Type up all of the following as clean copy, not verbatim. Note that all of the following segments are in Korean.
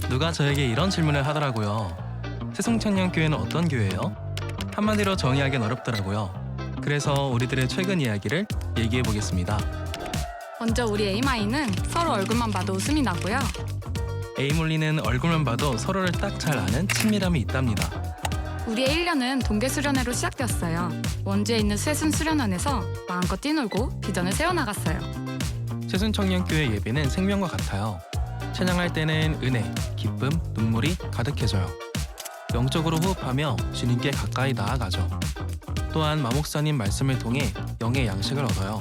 누가 저에게 이런 질문을 하더라고요. 새송청년교회는 어떤 교회예요? 한마디로 정의하기는 어렵더라고요. 그래서 우리들의 최근 이야기를 얘기해 보겠습니다. 먼저 우리 에이마이는 서로 얼굴만 봐도 웃음이 나고요. 에이몰리는 얼굴만 봐도 서로를 딱 잘 아는 친밀함이 있답니다. 우리의 1년은 동계 수련회로 시작되었어요. 원주에 있는 쇠순 수련원에서 마음껏 뛰놀고 비전을 세워나갔어요. 새순청년교회 예배는 생명과 같아요. 찬양할 때는 은혜, 기쁨, 눈물이 가득해져요. 영적으로 호흡하며 주님께 가까이 나아가죠. 또한 마목사님 말씀을 통해 영의 양식을 얻어요.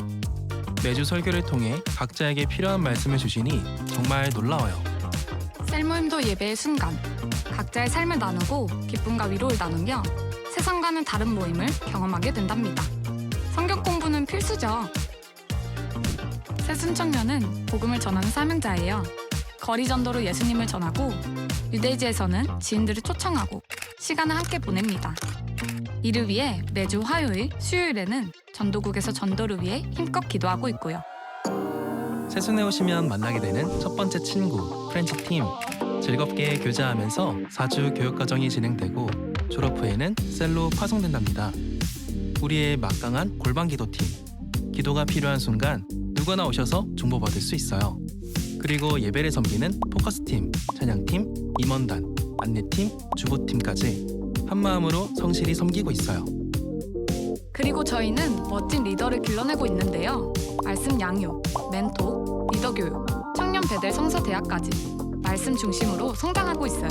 매주 설교를 통해 각자에게 필요한 말씀을 주시니 정말 놀라워요. 셀모임도 예배의 순간, 각자의 삶을 나누고 기쁨과 위로를 나누며 세상과는 다른 모임을 경험하게 된답니다. 성경 공부는 필수죠. 새순청년은 복음을 전하는 사명자예요. 거리 전도로 예수님을 전하고 유대지에서는 지인들을 초청하고 시간을 함께 보냅니다. 이를 위해 매주 화요일, 수요일에는 전도국에서 전도를 위해 힘껏 기도하고 있고요. 새순에 오시면 만나게 되는 첫 번째 친구, 프렌치팀. 즐겁게 교제하면서 4주 교육과정이 진행되고 졸업 후에는 셀로 파송된답니다. 우리의 막강한 골방기도팀. 기도가 필요한 순간 누구나 오셔서 중보받을 수 있어요. 그리고 예배를 섬기는 포커스팀, 찬양팀, 임원단, 안내팀, 주보팀까지 한마음으로 성실히 섬기고 있어요. 그리고 저희는 멋진 리더를 길러내고 있는데요. 말씀 양육, 멘토, 리더 교육, 청년 배대 성서대학까지 말씀 중심으로 성장하고 있어요.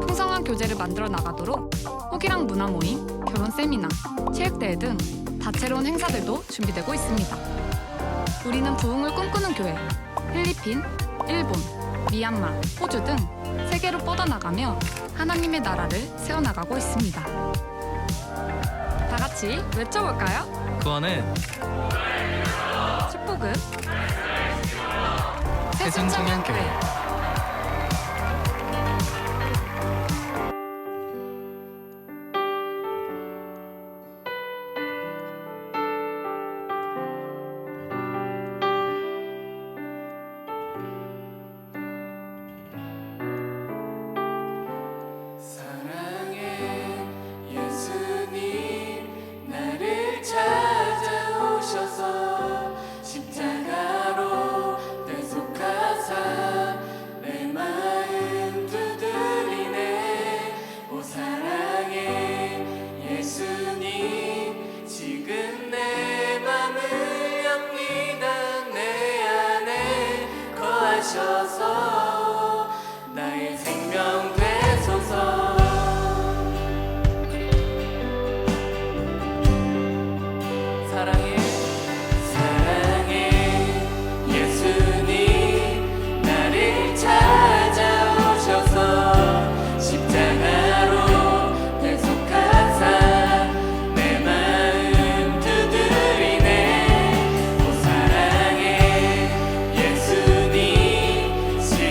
풍성한 교재를 만들어 나가도록 호기랑 문화 모임, 결혼 세미나, 체육대회 등 다채로운 행사들도 준비되고 있습니다. 우리는 부흥을 꿈꾸는 교회, 필리핀, 일본, 미얀마, 호주 등 세계로 뻗어나가며 하나님의 나라를 세워나가고 있습니다. 다 같이 외쳐볼까요? 구원은 축복은 새순청년교회. 사랑의 예수님 나를 찾아오셔서 십자가로 대속하사 내 마음 두드리네. 오 사랑의 예수님 지금 내 맘을 엽니다. 내 안에 거하셔서 나의 생명 되소서. 사랑의 예수님 나를 찾아오셔서 십자가로 대속하사 내 마음 두드리네. 오 사랑의 예수님 지금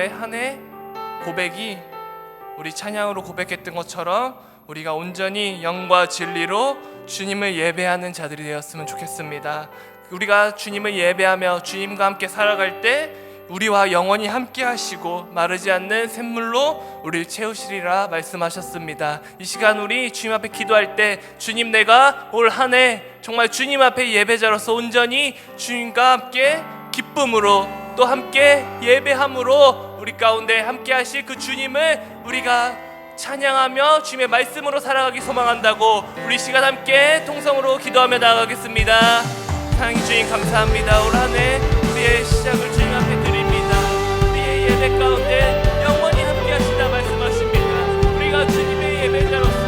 올해 한 해 고백이 우리 찬양으로 고백했던 것처럼 우리가 온전히 영과 진리로 주님을 예배하는 자들이 되었으면 좋겠습니다. 우리가 주님을 예배하며 주님과 함께 살아갈 때 우리와 영원히 함께 하시고 마르지 않는 샘물로 우리를 채우시리라 말씀하셨습니다. 이 시간 우리 주님 앞에 기도할 때 주님, 내가 올 한 해 정말 주님 앞에 예배자로서 온전히 주님과 함께 기쁨으로 또 함께 예배함으로 우리 가운데 함께 하실 그 주님을 우리가 찬양하며 주님의 말씀으로 살아가기 소망한다고 우리 시간 함께 통성으로 기도하며 나아가겠습니다. 사랑의 주님, 감사합니다. 올 한 해 우리의 시작을 주님 앞에 드립니다. 우리의 예배 가운데 영원히 함께 하시다 말씀하십니다. 우리가 주님의 예배자로서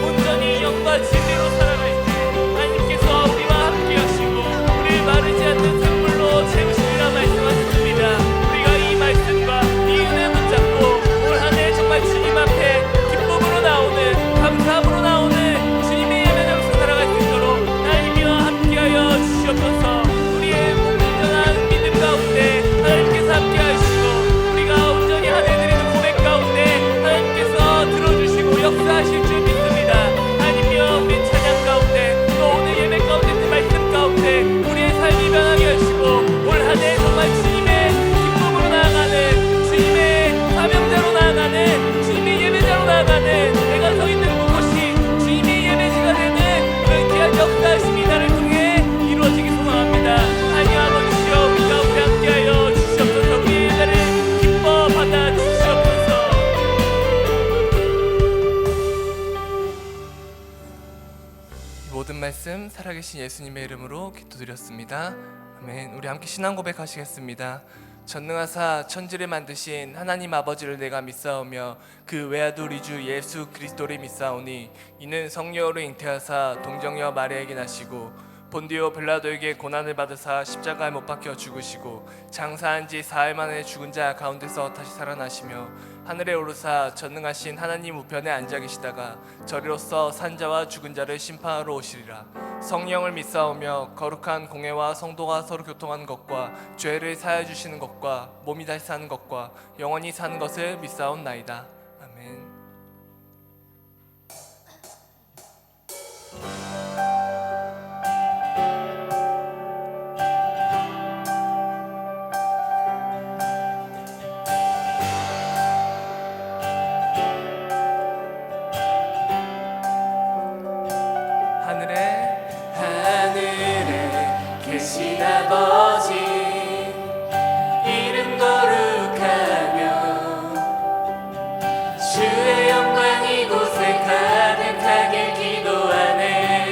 온전히 영과 진리로 살아갈 때 하나님께서 우리와 함께 하시고 우리를 마르지 않는 샘물로 채우시리라 말씀하셨습니다. 우리가 이 말씀과 이 은혜 붙잡고 올 한 해 정말 주님 앞에 기쁨으로 나오는, 감사함으로 나오는 주님의 예배자로서 살아갈 수 있도록 하나님이와 함께하여 주시옵소서. 우리의 온전한 믿음 가운데 하나님께서 함께 하시고 우리가 온전히 한 해 드리는 고백 가운데 하나님께서 들어주시고 역사하실 줄 믿습니다. 하나님이여, 우리 찬양 가운데 또 오늘 예배 가운데 그 말씀 가운데 우리의 삶이 변하게 하시고 올 한 해 정말 주님의 기쁨으로 나아가는, 주님의 사명자로 나아가는, 주님의 예배자로 나아가는 내가 서 있는 그곳이 주님의 예배지가 되는 그런 귀한 역사하심이 나를 통해 이루어지기 소망합니다. 하나님 아버지시여, 우리 가운데 함께하여 주시옵소서. 우리의 예배를 기뻐 받아 주시옵소서. 이 모든 말씀 살아계신 예수님의 이름으로 기도드렸습니다. 아멘. 우리 함께 신앙 고백하시겠습니다. 전능하사 천지를 만드신 하나님 아버지를 내가 믿사오며 그 외아들 우리 주 예수 그리스도를 믿사오니 이는 성령으로 잉태하사 동정녀 마리아에게 나시고 본디오 빌라도에게 고난을 받으사 십자가에 못 박혀 죽으시고 장사한 지 사흘 만에 죽은 자 가운데서 다시 살아나시며 하늘에 오르사 전능하신 하나님 우편에 앉아 계시다가 저리로서 산자와 죽은 자를 심판하러 오시리라. 성령을 믿사오며 거룩한 공회와 성도가 서로 교통하는 것과 죄를 사하여 주시는 것과 몸이 다시 사는 것과 영원히 사는 것을 믿사옵나이다. 아멘. 하늘에 계신 아버지 이름 거룩하며 주의 영광 이곳에 가득하게 기도하네.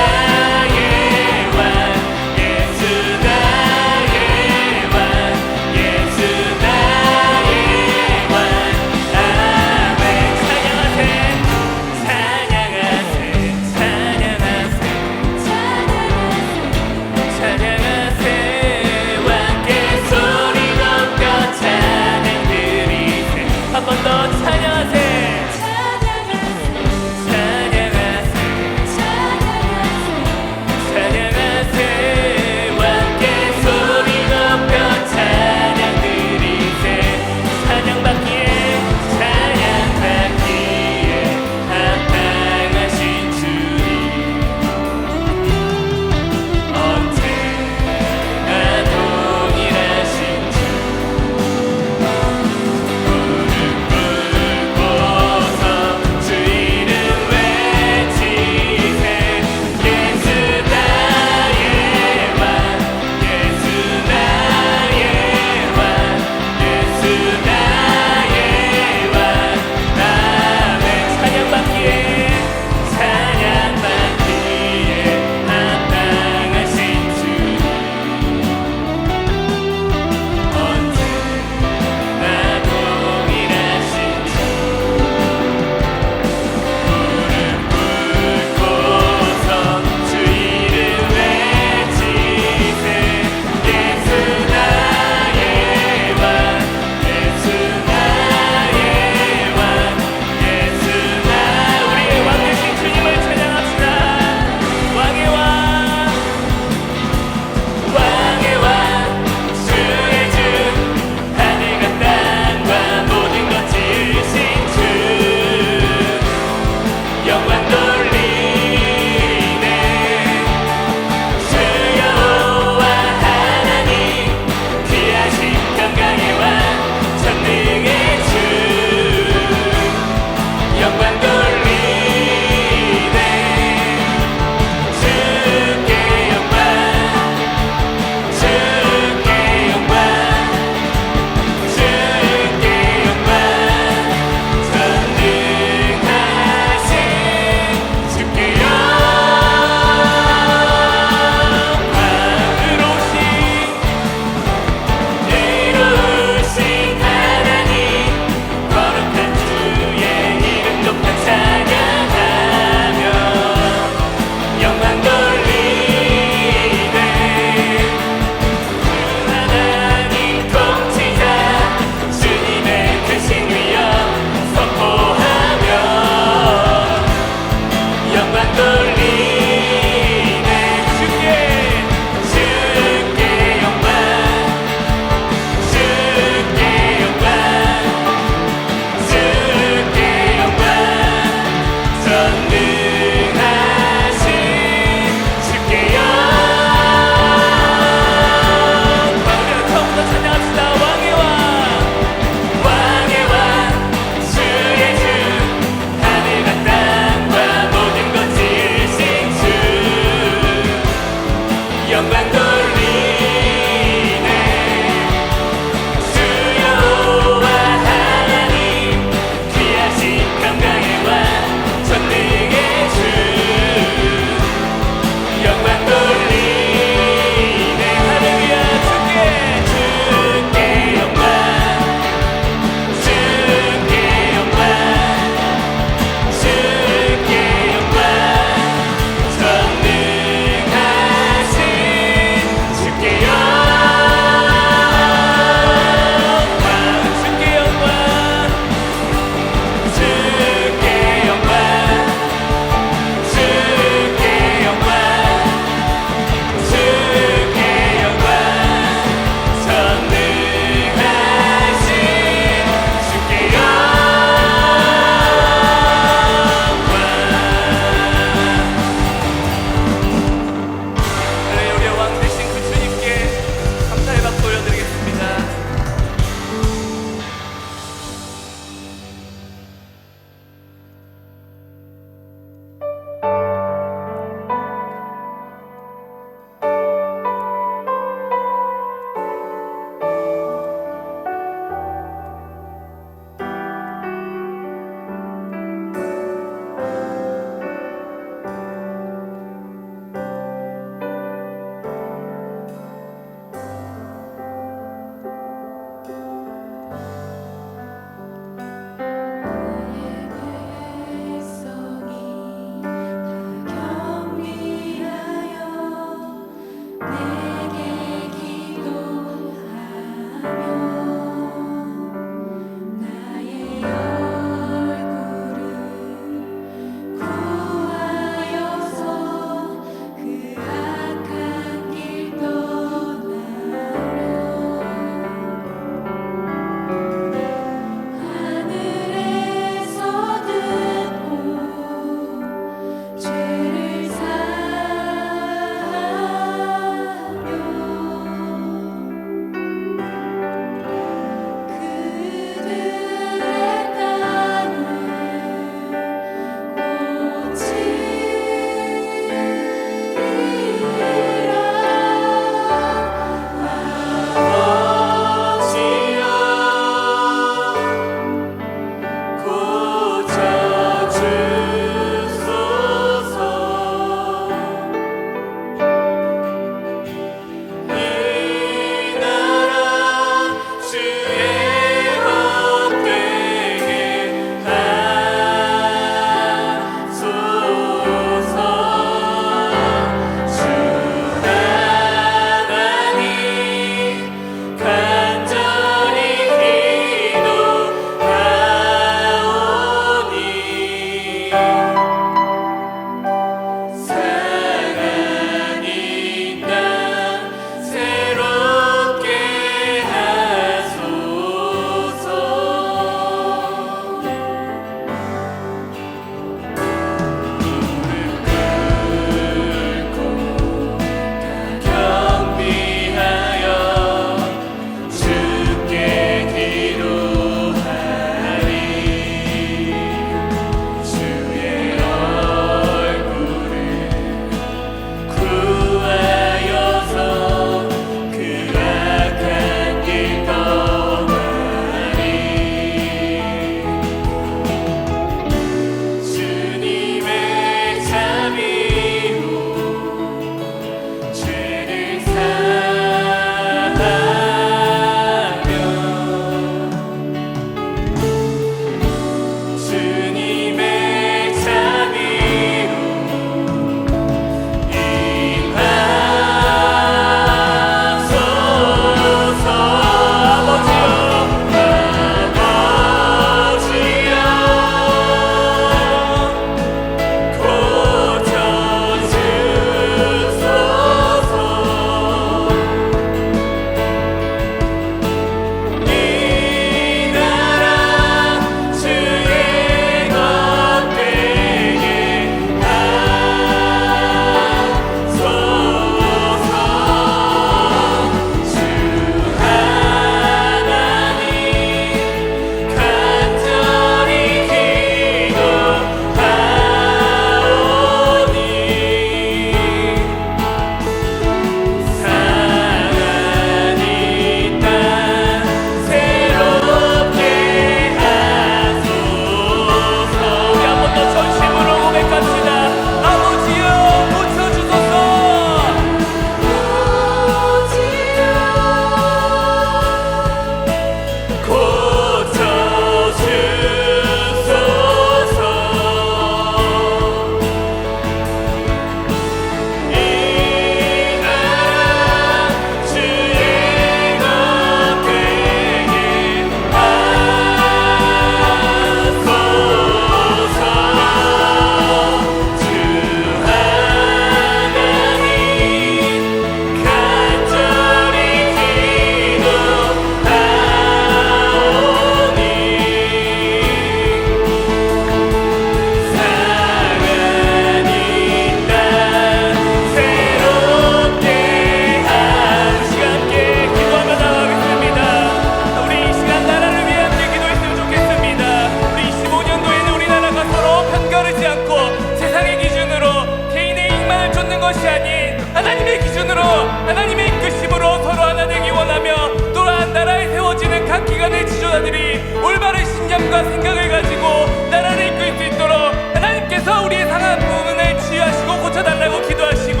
하나님의 기준으로 하나님의 이끄심으로 서로 하나 되기 원하며 또한 나라에 세워지는 각 기관의 지도자들이 올바른 신념과 생각을 가지고 나라를 이끌 수 있도록 하나님께서 우리의 상한 부분을 치유하시고 고쳐달라고 기도하시고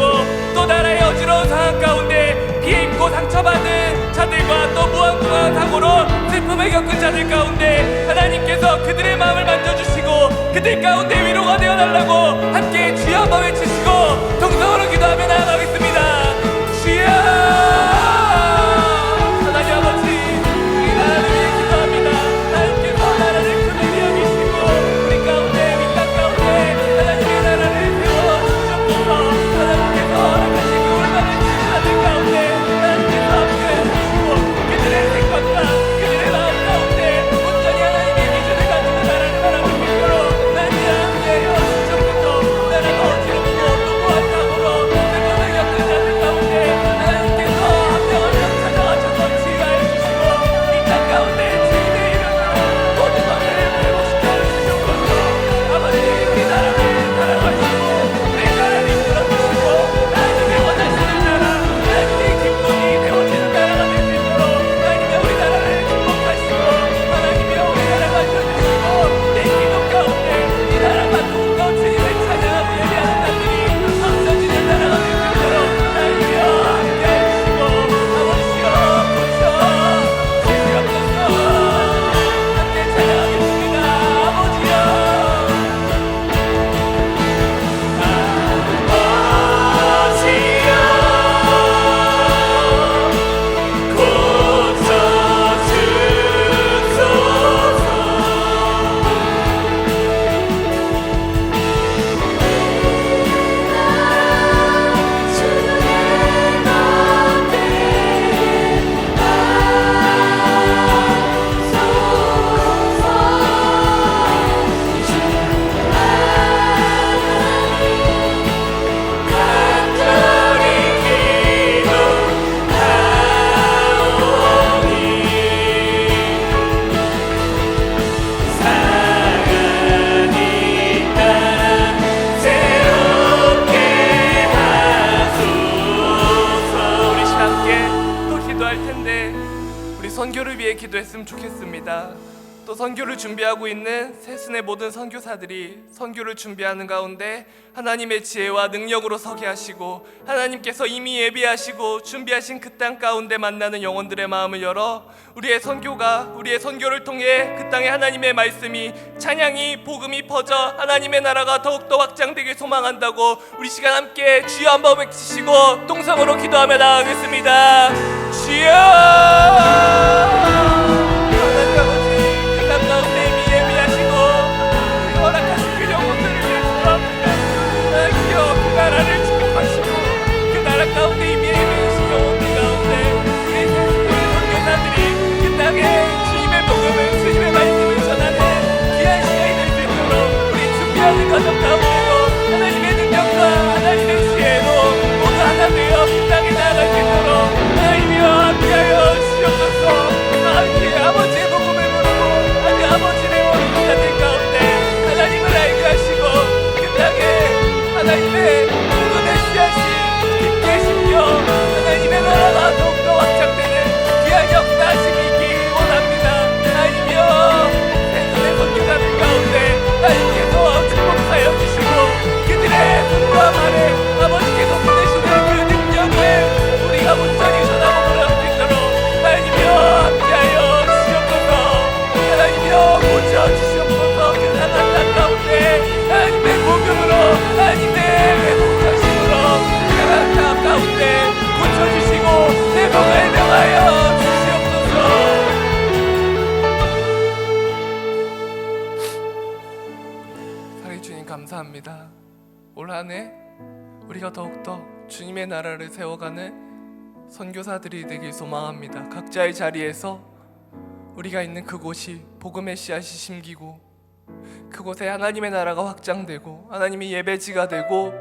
또 나라의 어지러운 상황 가운데 피해 입고 상처받은 자들과 또 무한무한 사고로 슬픔을 겪은 자들 가운데 하나님께서 그들의 마음을 만져주시고 그들 가운데 위로가 되어달라고 함께 주여 한번 외치시고 동성으로 기도하며 나아가겠습니다. 주여 하나님 아버지 우리 나라를 위해 기도합니다. 하나님께서 나라를 크게 여기시고 우리 가운데 이 땅 가운데 하나님의 나라를 세워주시옵소서. 하나님께서 허락하신 그 올바른 지도자들 가운데 하나님께서 함께하시고 그들의 생각과 그들의 마음 가운데 온전히 하나님의 기준을 가지고 나라를 바라볼 수 있도록 하나님 함께하여 주시옵소서. 나라가 어지럽고 또 무한상으로 슬픔을 겪은 자들 가운데 하나님께서 한 명 한 명 찾아가셔서 치유하여 주시고 이 땅 가운데 주님의 이름으로 모든 것을 회복시켜 주시옵소서. 아버지 우리 나라를 사랑하시고 우리 나라를 이끌어주시고 하나님의 원하시는 나라 하나님의 기쁨이 되어지는 나라가 될 수 있도록 하나님의 우리 나라를 축복하시고 하나님의 우리 나라가 지어주시고 내 기도 가운데 이 나라가 더욱더 주님을 찬양하고 예배하는 자들이 넘쳐지는 나라가 될 수 있도록 하나님이여 함께해 주시고 아버지여 고쳐 주시옵소서. 함께 찬양하겠습니다. 아버지여 우리 시간 함께 또 기도할 텐데 우리 선교를 위해 기도했으면 좋겠습니다. 또 선교를 준비하고 있는 세순의 모든 선교사들이 선교를 준비하는 가운데 하나님의 지혜와 능력으로 서게 하시고 하나님께서 이미 예비하시고 준비하신 그 땅 가운데 만나는 영혼들의 마음을 열어 우리의 선교를 통해 그 땅에 하나님의 말씀이 찬양이 복음이 퍼져 하나님의 나라가 더욱더 확장되길 소망한다고 우리 시간 함께 주여 한번 외치시고 동성으로 기도하며 나아가겠습니다. 주여 하나님 아버지 그 땅 가운데 이미 예비하시고 허락하신 그 영혼들을 위해 기도합니다. 하나님께서 그 나라를 축복하시고 그 나라 가운데 이미 예비하신 영혼들 가운데 우리 선교사들이 그 땅에 주님의 복음을 주님의 말씀을 전하는 귀한 시간이 될 수 있도록 우리 준비하는 과정 가운데도 하나님의 능력과 하나님의 지혜로 모두 하나 되어 그 땅에 나아갈 수 있도록 하나님이여 함께하여 주시옵소서. 하나님 아버지의 복음을 모르고 아니 아버지의 원하는 자들 가운데 하나님을 알게 하시고 그 땅에 하나님의 복음의 씨앗이 깊게 심겨 하나님의 나라가 더욱더 확장되는 귀한 역사하심이 있기 원합니다. 하나님이여 세상의 선교사들 가운데 하나님께서 축복하여 주시고 그들의 눈과 말에 아버지께서 보내시는 그 능력을 우리가 온전히 전하고 돌아갈 수 있도록 하나님이여 함께하여 주시옵소서. 하나님이여 고쳐주시옵소서. 그 나라 땅 가운데 하나님의 복음으로 하나님의 회복하심으로 그 나라 땅 가운데 고쳐주시고 회복을 명하여 주시옵소서. 사랑의 주님 감사합니다. 올 한 해 우리가 더욱더 주님의 나라를 세워가는 선교사들이 되길 소망합니다. 각자의 자리에서 우리가 있는 그곳이 복음의 씨앗이 심기고 그곳에 하나님의 나라가 확장되고 하나님의 예배지가 되고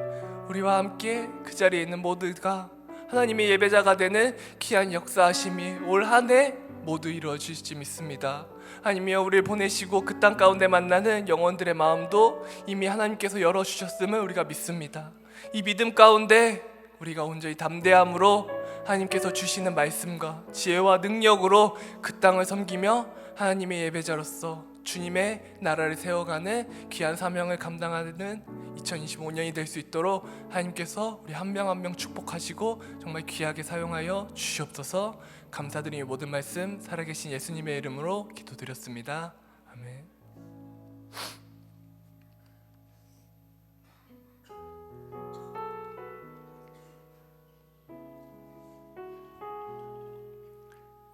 우리와 함께 그 자리에 있는 모두가 하나님의 예배자가 되는 귀한 역사하심이 올 한 해 모두 이루어질지 믿습니다. 하나님이여 우리를 보내시고 그 땅 가운데 만나는 영혼들의 마음도 이미 하나님께서 열어주셨음을 우리가 믿습니다. 이 믿음 가운데 우리가 온전히 담대함으로 하나님께서 주시는 말씀과 지혜와 능력으로 그 땅을 섬기며 하나님의 예배자로서 주님의 나라를 세워가는 귀한 사명을 감당하는 2025년이 될 수 있도록 하나님께서 우리 한 명 한 명 축복하시고 정말 귀하게 사용하여 주시옵소서. 감사드리며 모든 말씀 살아계신 예수님의 이름으로 기도드렸습니다. 아멘.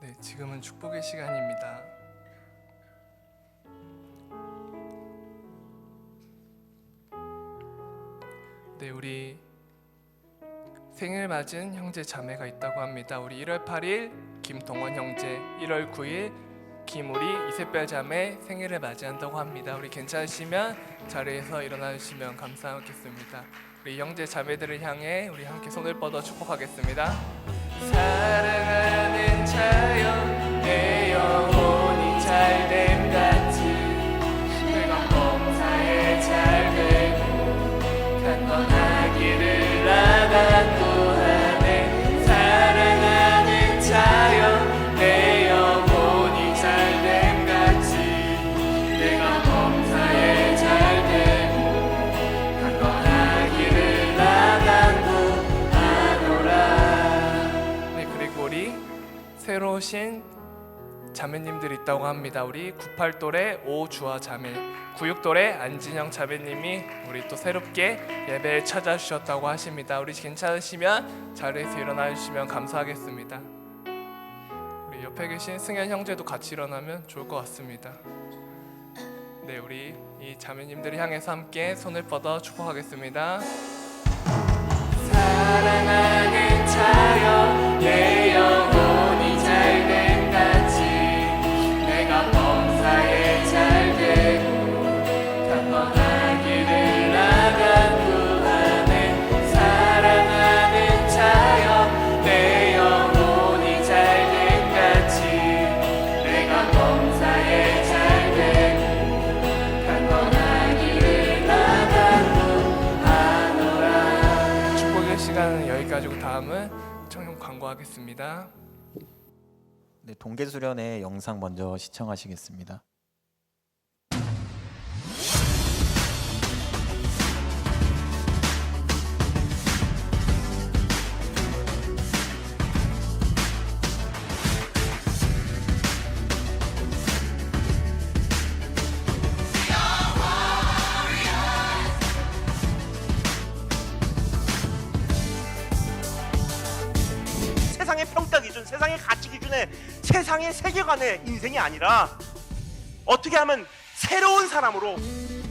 네, 지금은 축복의 시간입니다. 네, 우리 생일 맞은 형제 자매가 있다고 합니다. 우리 1월 8일 김동원 형제, 1월 9일 김우리 이세별 자매 생일을 맞이한다고 합니다. 우리 괜찮으시면 자리에서 일어나 주시면 감사하겠습니다. 우리 형제 자매들을 향해 우리 함께 손을 뻗어 축복하겠습니다. 사랑하는 자여 내 영혼이 잘됨 같이 내가 범사에 잘되고 강건하기를 나간구하네. 사랑하는 자여 내 영혼이 잘됨 같이 내가 범사에 잘되고 강건하기를 나간구하노라. 네, 그리고 우리 새로 오신 자매님들이 있다고 합니다. 우리 98돌의 오주아 자매, 96돌의 안진영 자매님이 우리 또 새롭게 예배에 찾아주셨다고 하십니다. 우리 괜찮으시면 자리에서 일어나 주시면 감사하겠습니다. 우리 옆에 계신 승현 형제도 같이 일어나면 좋을 것 같습니다. 네, 우리 이 자매님들을 향해서 함께 손을 뻗어 축복하겠습니다. 사랑하는 자여 내 영혼이 잘됨 같이 내가 범사에 잘되고 강건하기를 나간구하네. 사랑하는 자여 내 영혼이 잘됨 같이 내가 범사에 잘되고 강건하기를 나간구하노라. 축복의 시간은 여기까지고 다음은 청년 광고하겠습니다. 네, 동계수련의 영상 먼저 시청하시겠습니다. 세상의 평가 기준, 세상의 가치 기준에 세상의 세계관의 인생이 아니라 어떻게 하면 새로운 사람으로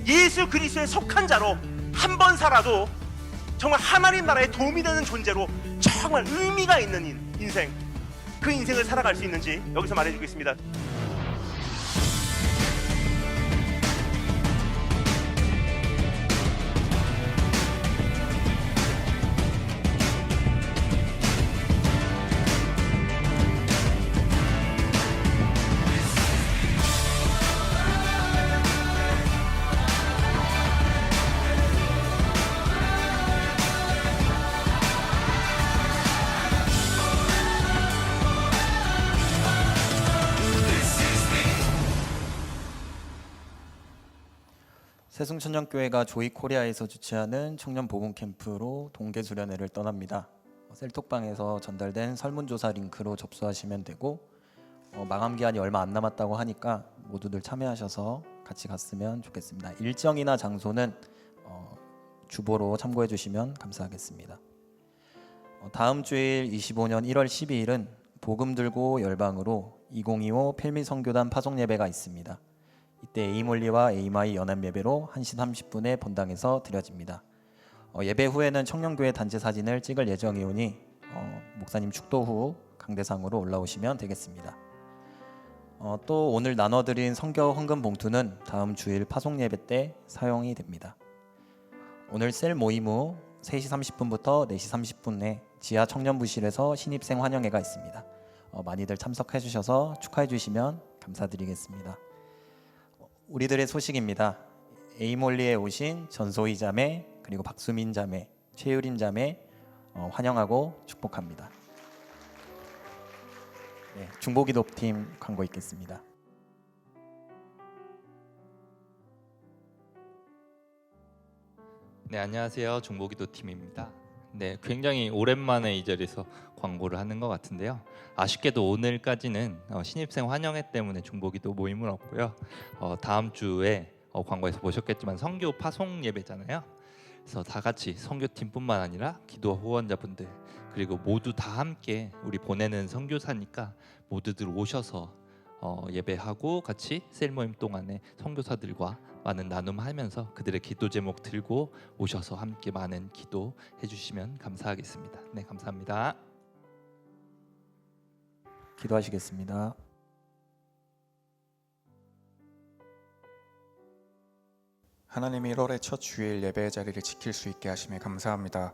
예수 그리스도에 속한 자로 한 번 살아도 정말 하나님 나라에 도움이 되는 존재로 정말 의미가 있는 인생, 그 인생을 살아갈 수 있는지 여기서 말해주겠습니다. 새송천년교회가 조이코리아에서 주최하는 청년 복음 캠프로 동계수련회를 떠납니다. 셀톡방에서 전달된 설문조사 링크로 접수하시면 되고 마감 기한이 얼마 안 남았다고 하니까 모두들 참여하셔서 같이 갔으면 좋겠습니다. 일정이나 장소는 주보로 참고해 주시면 감사하겠습니다. 다음 주일 25년 1월 12일은 복음 들고 열방으로 2025 필미선교단 파송예배가 있습니다. 이때 에이몰리와 에이마이 연합예배로 1시 30분에 본당에서 드려집니다. 예배 후에는 청년교회 단체 사진을 찍을 예정이오니 목사님 축도 후 강대상으로 올라오시면 되겠습니다. 또 오늘 나눠드린 성교 헌금 봉투는 다음 주일 파송예배 때 사용이 됩니다. 오늘 셀 모임 후 3시 30분부터 4시 30분에 지하 청년부실에서 신입생 환영회가 있습니다. 많이들 참석해 주셔서 축하해 주시면 감사드리겠습니다. 우리들의 소식입니다. 에이몰리에 오신 전소희 자매, 그리고 박수민 자매, 최유린 자매, 환영하고 축복합니다. 네, 중보기도팀 광고 있겠습니다. 네, 안녕하세요. 중보기도 팀입니다. 네, 굉장히 오랜만에 이 자리에서 광고를 하는 것 같은데요. 아쉽게도 오늘까지는 신입생 환영회 때문에 중보기도 모임은 없고요. 다음 주에 광고에서 보셨겠지만 선교 파송 예배잖아요. 그래서 다 같이 선교팀뿐만 아니라 기도 후원자분들 그리고 모두 다 함께 우리 보내는 선교사니까 모두들 오셔서 예배하고 같이 셀 모임 동안에 선교사들과 많은 나눔하면서 그들의 기도 제목 들고 오셔서 함께 많은 기도 해주시면 감사하겠습니다. 네, 감사합니다. 기도하시겠습니다. 하나님이 1월의 첫 주일 예배의 자리를 지킬 수 있게 하심에 감사합니다.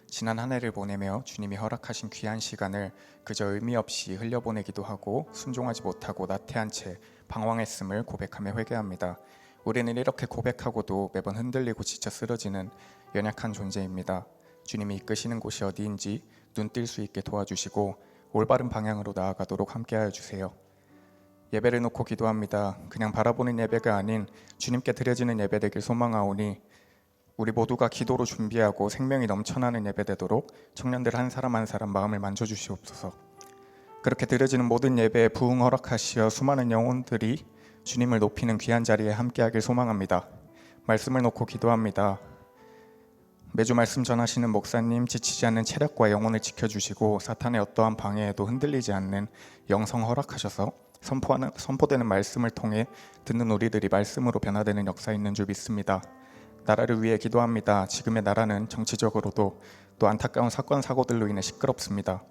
지난 한 해를 보내며 주님이 허락하신 귀한 시간을 그저 의미 없이 흘려보내기도 하고 순종하지 못하고 나태한 채 방황했음을 고백하며 회개합니다. 우리는 이렇게 고백하고도 매번 흔들리고 지쳐 쓰러지는 연약한 존재입니다. 주님이 이끄시는 곳이 어디인지 눈 뜰 수 있게 도와주시고 올바른 방향으로 나아가도록 함께하여 주세요. 예배를 놓고 기도합니다. 그냥 바라보는 예배가 아닌 주님께 드려지는 예배 되길 소망하오니 우리 모두가 기도로 준비하고 생명이 넘쳐나는 예배 되도록 청년들 한 사람 한 사람 마음을 만져주시옵소서. 그렇게 드려지는 모든 예배에 부흥 허락하시어 수많은 영혼들이 주님을 높이는 귀한 자리에 함께하길 소망합니다. 말씀을 놓고 기도합니다. 매주 말씀 전하시는 목사님 지치지 않는 체력과 영혼을 지켜주시고 사탄의 어떠한 방해에도 흔들리지 않는 영성 허락하셔서 선포되는 말씀을 통해 듣는 우리들이 말씀으로 변화되는 역사 있는 줄 믿습니다. 나라를 위해 기도합니다. 지금의 나라는 정치적으로도 또 안타까운 사건 사고들로 인해 시끄럽습니다.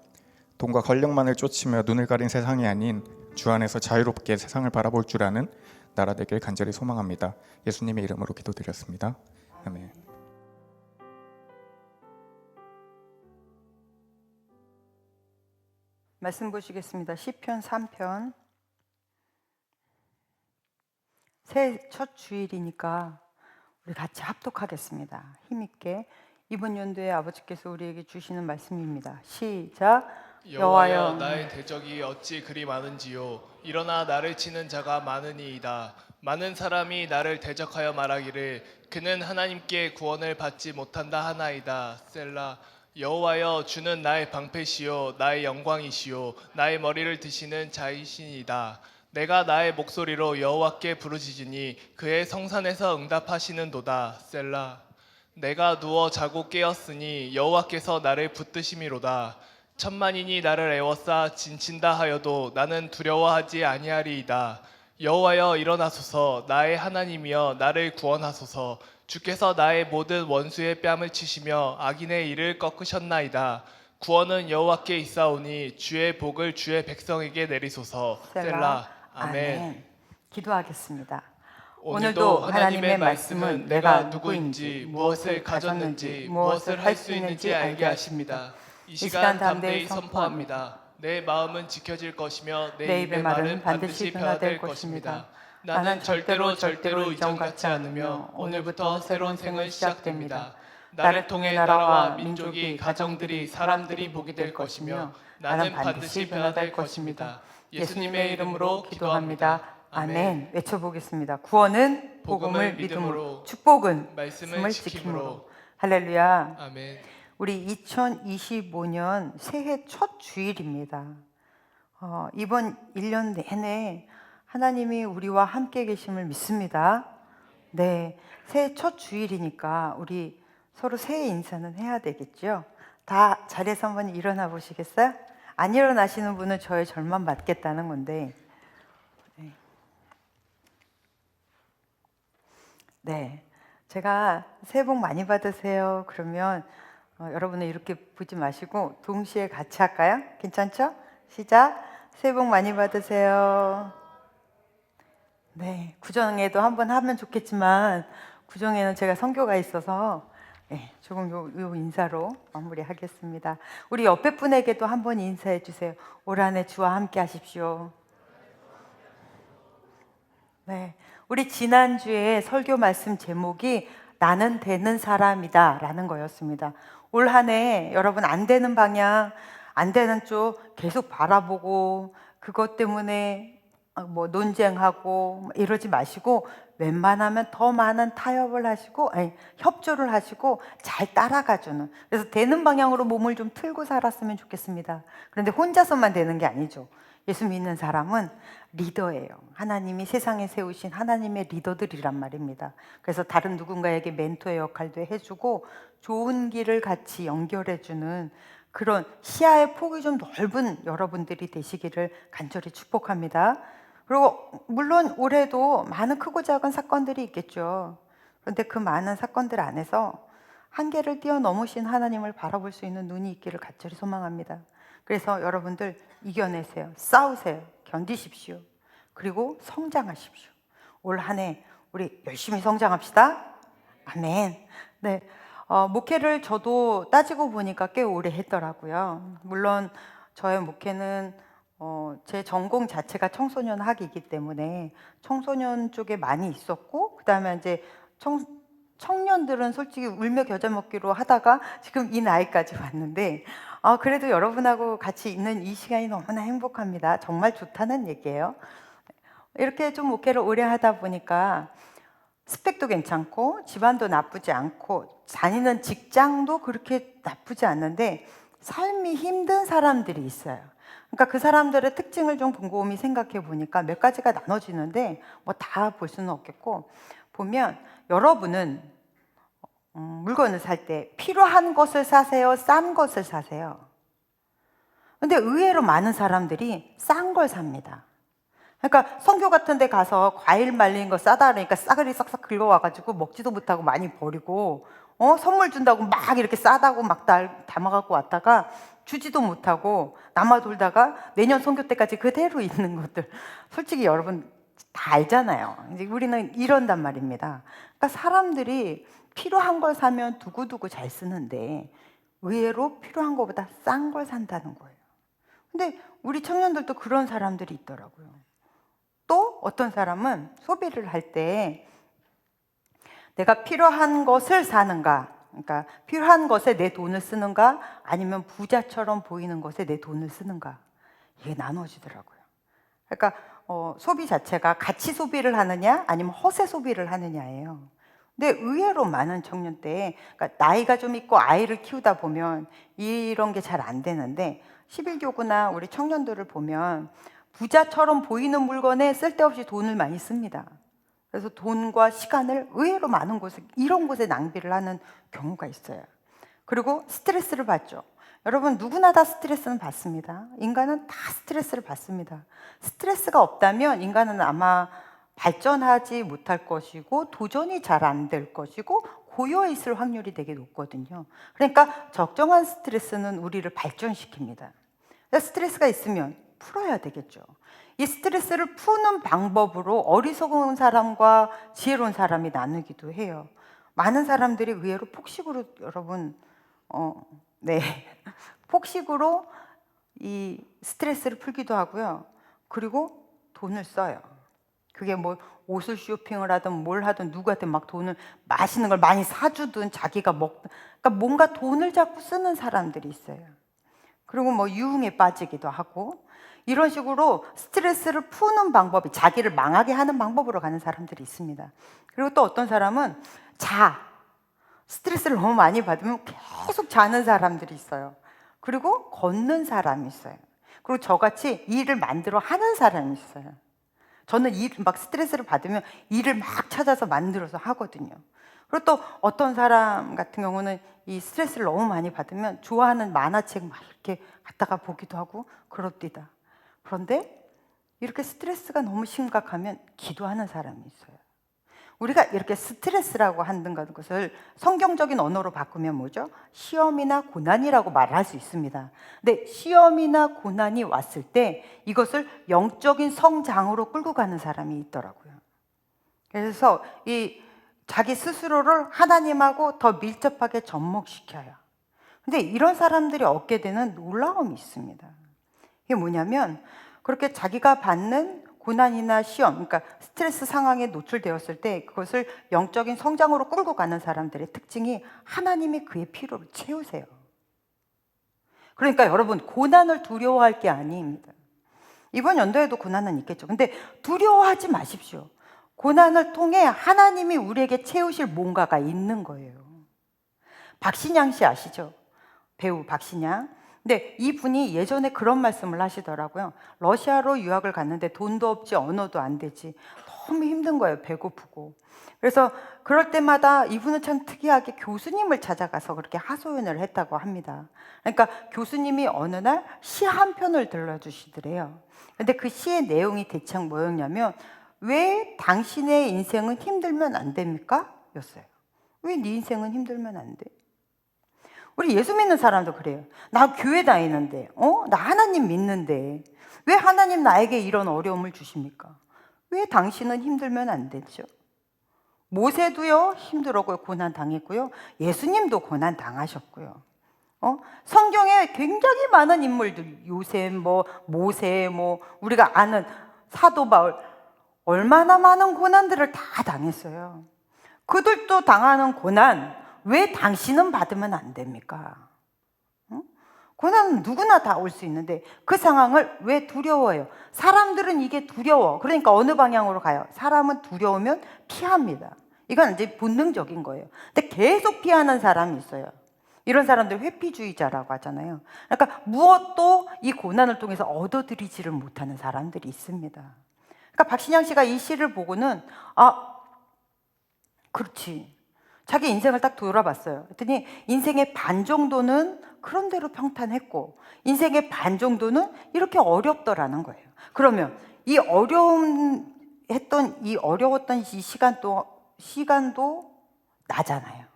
돈과 권력만을 쫓으며 눈을 가린 세상이 아닌 주 안에서 자유롭게 세상을 바라볼 줄 아는 나라 되길 간절히 소망합니다. 예수님의 이름으로 기도드렸습니다. 아멘. 말씀 보시겠습니다. 시편 3편. 새해 첫 주일이니까 우리 같이 합독하겠습니다. 힘있게. 이번 연도에 아버지께서 우리에게 주시는 말씀입니다. 시작. 여호와여 나의 대적이 어찌 그리 많은지요. 일어나 나를 치는 자가 많으니이다. 많은 사람이 나를 대적하여 말하기를 그는 하나님께 구원을 받지 못한다 하나이다. 셀라. 여호와여 주는 나의 방패시요 나의 영광이시요 나의 머리를 드시는 자이시니이다. 내가 나의 목소리로 여호와께 부르짖으니 그의 성산에서 응답하시는도다. 셀라. 내가 누워 자고 깨었으니 여호와께서 나를 붙드심이로다. 천만인이 나를 애워싸 진친다 하여도 나는 두려워하지 아니하리이다. 여호와여 일어나소서. 나의 하나님이여 나를 구원하소서. 주께서 나의 모든 원수의 뺨을 치시며 악인의 일을 꺾으셨나이다. 구원은 여호와께 있사오니 주의 복을 주의 백성에게 내리소서. 셀라. 아멘. 기도하겠습니다. 오늘도 하나님의 말씀은 내가 누구인지 무엇을 가졌는지 무엇을 할 수 있는지 알게 하십니다. 이 시간 담대히 선포합니다. 내 마음은 지켜질 것이며 내 입의 말은 반드시 변화될 것입니다. 나는 절대로 이전 같지 않으며 오늘부터 새로운 생은 시작됩니다. 나를 통해 나라와 민족이 가정들이 사람들이 복이 될 것이며 나는 반드시 변화될 것입니다. 예수님의 이름으로 기도합니다. 아멘. 외쳐보겠습니다. 구원은 복음을 믿음으로, 축복은 말씀을 지킴으로. 할렐루야. 아멘. 우리 2025년 새해 첫 주일입니다. 이번 1년 내내 하나님이 우리와 함께 계심을 믿습니다. 네, 새해 첫 주일이니까 우리 서로 새해 인사는 해야 되겠죠? 다 자리에서 한번 일어나 보시겠어요? 안 일어나시는 분은 저의 절만 맞겠다는 건데. 네, 제가 새해 복 많이 받으세요 그러면 여러분은 이렇게 보지 마시고 동시에 같이 할까요? 괜찮죠? 시작. 새해 복 많이 받으세요. 네, 구정에도 한번 하면 좋겠지만 구정에는 제가 선교가 있어서 조금 요 인사로 마무리하겠습니다. 우리 옆에 분에게도 한번 인사해 주세요. 올 한 해 주와 함께 하십시오. 네, 우리 지난주에 설교 말씀 제목이 나는 되는 사람이다 라는 거였습니다. 올 한 해 여러분 안 되는 방향, 안 되는 쪽 계속 바라보고 그것 때문에 뭐 논쟁하고 이러지 마시고 웬만하면 더 많은 타협을 하시고 협조를 하시고 잘 따라가주는, 그래서 되는 방향으로 몸을 좀 틀고 살았으면 좋겠습니다. 그런데 혼자서만 되는 게 아니죠. 예수 믿는 사람은 리더예요. 하나님이 세상에 세우신 하나님의 리더들이란 말입니다. 그래서 다른 누군가에게 멘토의 역할도 해주고 좋은 길을 같이 연결해주는 그런 시야의 폭이 좀 넓은 여러분들이 되시기를 간절히 축복합니다. 그리고 물론 올해도 많은 크고 작은 사건들이 있겠죠. 그런데 그 많은 사건들 안에서 한계를 뛰어넘으신 하나님을 바라볼 수 있는 눈이 있기를 간절히 소망합니다. 그래서 여러분들 이겨내세요. 싸우세요. 견디십시오. 그리고 성장하십시오. 올 한 해 우리 열심히 성장합시다. 아멘. 네, 목회를 저도 따지고 보니까 꽤 오래 했더라고요. 물론 저의 목회는 제 전공 자체가 청소년 학이기 때문에 청소년 쪽에 많이 있었고, 그 다음에 이제 청년들은 솔직히 울며 겨자 먹기로 하다가 지금 이 나이까지 왔는데 그래도 여러분하고 같이 있는 이 시간이 너무나 행복합니다. 정말 좋다는 얘기예요. 이렇게 좀 목회를 오래 하다 보니까 스펙도 괜찮고 집안도 나쁘지 않고 다니는 직장도 그렇게 나쁘지 않는데 삶이 힘든 사람들이 있어요. 그러니까 그 사람들의 특징을 좀 곰곰이 생각해 보니까 몇 가지가 나눠지는데 뭐 다 볼 수는 없겠고, 보면 여러분은 물건을 살 때 필요한 것을 사세요? 싼 것을 사세요? 근데 의외로 많은 사람들이 싼 걸 삽니다. 그러니까 선교 같은 데 가서 과일 말린 거 싸다 그러니까 싸그리 싹싹 긁어와가지고 먹지도 못하고 많이 버리고 선물 준다고 막 이렇게 싸다고 막 담아갖고 왔다가 주지도 못하고 남아 돌다가 내년 선교 때까지 그대로 있는 것들, 솔직히 여러분 다 알잖아요. 이제 우리는 이런단 말입니다. 그러니까 사람들이 필요한 걸 사면 두고두고 잘 쓰는데 의외로 필요한 것보다 싼 걸 산다는 거예요. 근데 우리 청년들도 그런 사람들이 있더라고요. 또 어떤 사람은 소비를 할 때 내가 필요한 것을 사는가, 그러니까 필요한 것에 내 돈을 쓰는가, 아니면 부자처럼 보이는 것에 내 돈을 쓰는가, 이게 나눠지더라고요. 그러니까 소비 자체가 가치 소비를 하느냐 아니면 허세 소비를 하느냐예요. 근데 의외로 많은 청년 때, 그러니까 나이가 좀 있고 아이를 키우다 보면 이런 게 잘 안 되는데 11교구나 우리 청년들을 보면 부자처럼 보이는 물건에 쓸데없이 돈을 많이 씁니다. 그래서 돈과 시간을 의외로 많은 곳에, 이런 곳에 낭비를 하는 경우가 있어요. 그리고 스트레스를 받죠. 여러분 누구나 다 스트레스는 받습니다. 인간은 다 스트레스를 받습니다. 스트레스가 없다면 인간은 아마 발전하지 못할 것이고 도전이 잘 안 될 것이고 고여 있을 확률이 되게 높거든요. 그러니까 적정한 스트레스는 우리를 발전시킵니다. 스트레스가 있으면 풀어야 되겠죠. 이 스트레스를 푸는 방법으로 어리석은 사람과 지혜로운 사람이 나누기도 해요. 많은 사람들이 의외로 폭식으로, 여러분 폭식으로 이 스트레스를 풀기도 하고요. 그리고 돈을 써요. 그게 뭐 옷을 쇼핑을 하든 뭘 하든 누구한테 막 돈을, 맛있는 걸 많이 사주든 자기가 그러니까 뭔가 돈을 자꾸 쓰는 사람들이 있어요. 그리고 뭐 유흥에 빠지기도 하고, 이런 식으로 스트레스를 푸는 방법이 자기를 망하게 하는 방법으로 가는 사람들이 있습니다. 그리고 또 어떤 사람은 스트레스를 너무 많이 받으면 계속 자는 사람들이 있어요. 그리고 걷는 사람이 있어요. 그리고 저같이 일을 만들어 하는 사람이 있어요. 저는 막 스트레스를 받으면 일을 막 찾아서 만들어서 하거든요. 그리고 또 어떤 사람 같은 경우는 이 스트레스를 너무 많이 받으면 좋아하는 만화책 막 이렇게 갖다가 보기도 하고 그럽디다. 그런데 이렇게 스트레스가 너무 심각하면 기도하는 사람이 있어요. 우리가 이렇게 스트레스라고 하는 것을 성경적인 언어로 바꾸면 뭐죠? 시험이나 고난이라고 말할 수 있습니다. 근데 시험이나 고난이 왔을 때 이것을 영적인 성장으로 끌고 가는 사람이 있더라고요. 그래서 이 자기 스스로를 하나님하고 더 밀접하게 접목시켜요. 근데 이런 사람들이 얻게 되는 놀라움이 있습니다. 이게 뭐냐면 그렇게 자기가 받는 고난이나 시험, 그러니까 스트레스 상황에 노출되었을 때 그것을 영적인 성장으로 끌고 가는 사람들의 특징이 하나님이 그의 필요를 채우세요. 그러니까 여러분, 고난을 두려워할 게 아닙니다. 이번 연도에도 고난은 있겠죠. 근데 두려워하지 마십시오. 고난을 통해 하나님이 우리에게 채우실 뭔가가 있는 거예요. 박신양 씨 아시죠? 배우 박신양. 근데 이분이 예전에 그런 말씀을 하시더라고요. 러시아로 유학을 갔는데 돈도 없지 언어도 안 되지. 너무 힘든 거예요. 배고프고. 그래서 그럴 때마다 이분은 참 특이하게 교수님을 찾아가서 그렇게 하소연을 했다고 합니다. 그러니까 교수님이 어느 날 시 한 편을 들려주시더래요. 근데 그 시의 내용이 대충 뭐였냐면, 왜 당신의 인생은 힘들면 안 됩니까? 였어요. 왜 네 인생은 힘들면 안 돼? 우리 예수 믿는 사람도 그래요. 나 교회 다니는데, 나 하나님 믿는데 왜 하나님 나에게 이런 어려움을 주십니까? 왜 당신은 힘들면 안 되죠? 모세도요 힘들었고요, 고난 당했고요. 예수님도 고난 당하셨고요. 성경에 굉장히 많은 인물들, 요셉, 모세, 우리가 아는 사도 바울, 얼마나 많은 고난들을 다 당했어요. 그들도 당하는 고난, 왜 당신은 받으면 안 됩니까? 고난은 누구나 다 올 수 있는데 그 상황을 왜 두려워해요? 사람들은 이게 두려워. 그러니까 어느 방향으로 가요? 사람은 두려우면 피합니다. 이건 이제 본능적인 거예요. 근데 계속 피하는 사람이 있어요. 이런 사람들 회피주의자라고 하잖아요. 그러니까 무엇도 이 고난을 통해서 얻어들이지를 못하는 사람들이 있습니다. 그러니까 박신양 씨가 이 시를 보고는 그렇지. 자기 인생을 딱 돌아봤어요. 그랬더니 인생의 반 정도는 그런 대로 평탄했고 인생의 반 정도는 이렇게 어렵더라는 거예요. 그러면 이 어려웠던 이 시간도 나잖아요.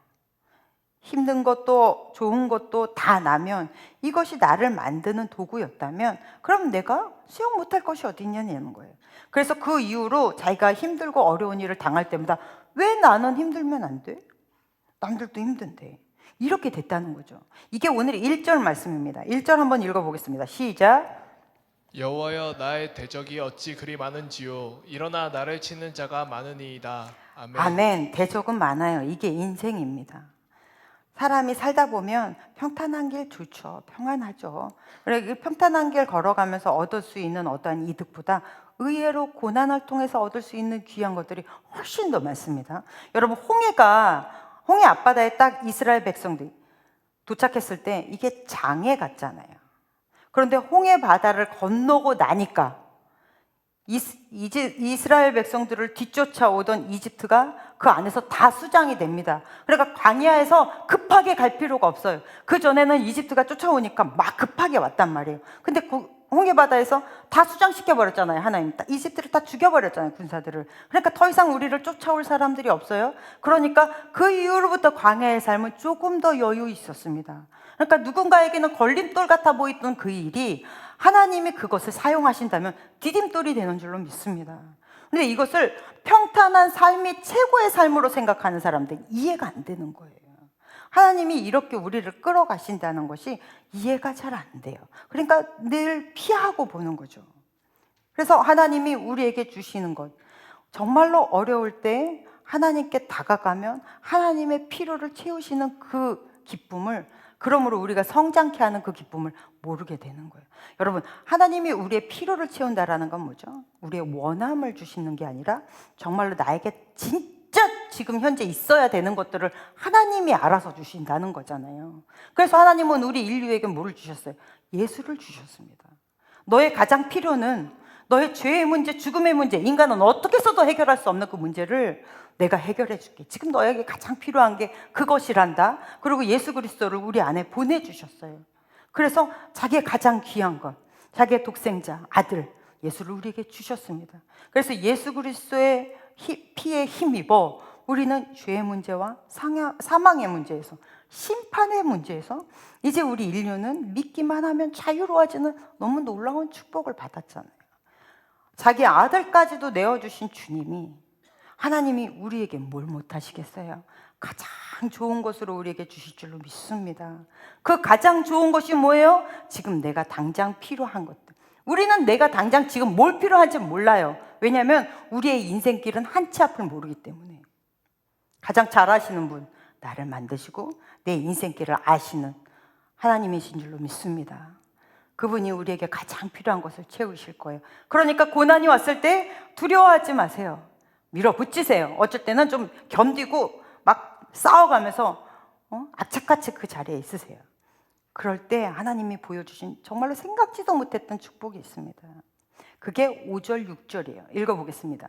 힘든 것도 좋은 것도 다 나면 이것이 나를 만드는 도구였다면 그럼 내가 수용 못할 것이 어디 있냐는 거예요. 그래서 그 이후로 자기가 힘들고 어려운 일을 당할 때마다 왜 나는 힘들면 안 돼? 남들도 힘든데. 이렇게 됐다는 거죠. 이게 오늘 1절 말씀입니다. 1절 한번 읽어보겠습니다. 시작. 여호와여, 나의 대적이 어찌 그리 많은지요. 일어나 나를 치는 자가 많으니이다. 아멘. 아멘. 대적은 많아요. 이게 인생입니다. 사람이 살다 보면 평탄한 길 좋죠. 평안하죠. 그래, 평탄한 길 걸어가면서 얻을 수 있는 어떠한 이득보다 의외로 고난을 통해서 얻을 수 있는 귀한 것들이 훨씬 더 많습니다. 여러분, 홍해 앞바다에 딱 이스라엘 백성들이 도착했을 때 이게 장애 같잖아요. 그런데 홍해 바다를 건너고 나니까 이스라엘 백성들을 뒤쫓아오던 이집트가 그 안에서 다 수장이 됩니다. 그러니까 광야에서 급하게 갈 필요가 없어요. 그 전에는 이집트가 쫓아오니까 막 급하게 왔단 말이에요. 근데 홍해 바다에서 다 수장시켜 버렸잖아요. 하나님 이집트를 다 죽여버렸잖아요, 군사들을. 그러니까 더 이상 우리를 쫓아올 사람들이 없어요. 그러니까 그 이후로부터 광야의 삶은 조금 더 여유 있었습니다. 그러니까 누군가에게는 걸림돌 같아 보이던 그 일이 하나님이 그것을 사용하신다면 디딤돌이 되는 줄로 믿습니다. 근데 이것을 평탄한 삶이 최고의 삶으로 생각하는 사람들 이해가 안 되는 거예요. 하나님이 이렇게 우리를 끌어가신다는 것이 이해가 잘 안 돼요. 그러니까 늘 피하고 보는 거죠. 그래서 하나님이 우리에게 주시는 것, 정말로 어려울 때 하나님께 다가가면 하나님의 필요를 채우시는 그 기쁨을, 그러므로 우리가 성장케 하는 그 기쁨을 모르게 되는 거예요. 여러분, 하나님이 우리의 필요를 채운다라는 건 뭐죠? 우리의 원함을 주시는 게 아니라 정말로 나에게 진짜 지금 현재 있어야 되는 것들을 하나님이 알아서 주신다는 거잖아요. 그래서 하나님은 우리 인류에게 뭐를 주셨어요? 예수를 주셨습니다. 너의 가장 필요는 너의 죄의 문제, 죽음의 문제, 인간은 어떻게 해서도 해결할 수 없는 그 문제를 내가 해결해 줄게. 지금 너에게 가장 필요한 게 그것이란다. 그리고 예수 그리스도를 우리 안에 보내주셨어요. 그래서 자기의 가장 귀한 것, 자기의 독생자, 아들 예수를 우리에게 주셨습니다. 그래서 예수 그리스도의 피에 힘입어 우리는 죄의 문제와 사망의 문제에서, 심판의 문제에서 이제 우리 인류는 믿기만 하면 자유로워지는 너무 놀라운 축복을 받았잖아요. 자기 아들까지도 내어주신 주님이, 하나님이 우리에게 뭘 못하시겠어요? 가장 좋은 것으로 우리에게 주실 줄로 믿습니다. 그 가장 좋은 것이 뭐예요? 지금 내가 당장 필요한 것들, 우리는 내가 당장 지금 뭘 필요한지 몰라요. 왜냐하면 우리의 인생길은 한치 앞을 모르기 때문에. 가장 잘 아시는 분, 나를 만드시고 내 인생길을 아시는 하나님이신 줄로 믿습니다. 그분이 우리에게 가장 필요한 것을 채우실 거예요. 그러니까 고난이 왔을 때 두려워하지 마세요. 밀어붙이세요. 어쩔 때는 좀 견디고 막 싸워가면서 악착같이 그 자리에 있으세요. 그럴 때 하나님이 보여주신 정말로 생각지도 못했던 축복이 있습니다. 그게 5절, 6절이에요. 읽어보겠습니다.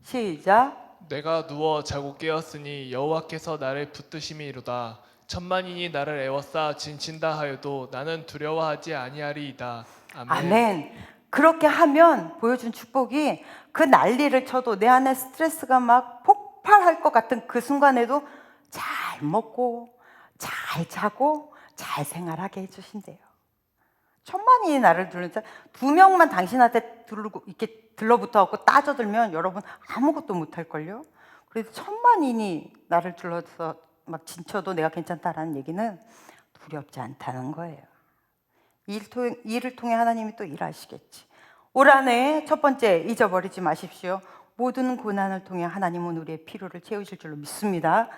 시작. 내가 누워 자고 깨었으니 여호와께서 나를 붙드심이로다. 천만인이 나를 애워싸 진친다 하여도 나는 두려워하지 아니하리이다. 아멘. 아멘. 그렇게 하면 보여준 축복이 그 난리를 쳐도 내 안에 스트레스가 막 폭발할 것 같은 그 순간에도 잘 먹고 잘 자고 잘 생활하게 해주신대요. 천만인이 나를 두르자 2명만 당신한테 이렇게 들러붙어갖고 따져들면 여러분 아무것도 못할걸요. 그래도 천만인이 나를 둘러서 막 진쳐도 내가 괜찮다라는 얘기는 두렵지 않다는 거예요. 일을 통해 하나님이 또 일하시겠지. 올 한해 첫 번째, 잊어버리지 마십시오. 모든 고난을 통해 하나님은 우리의 필요를 채우실 줄로 믿습니다.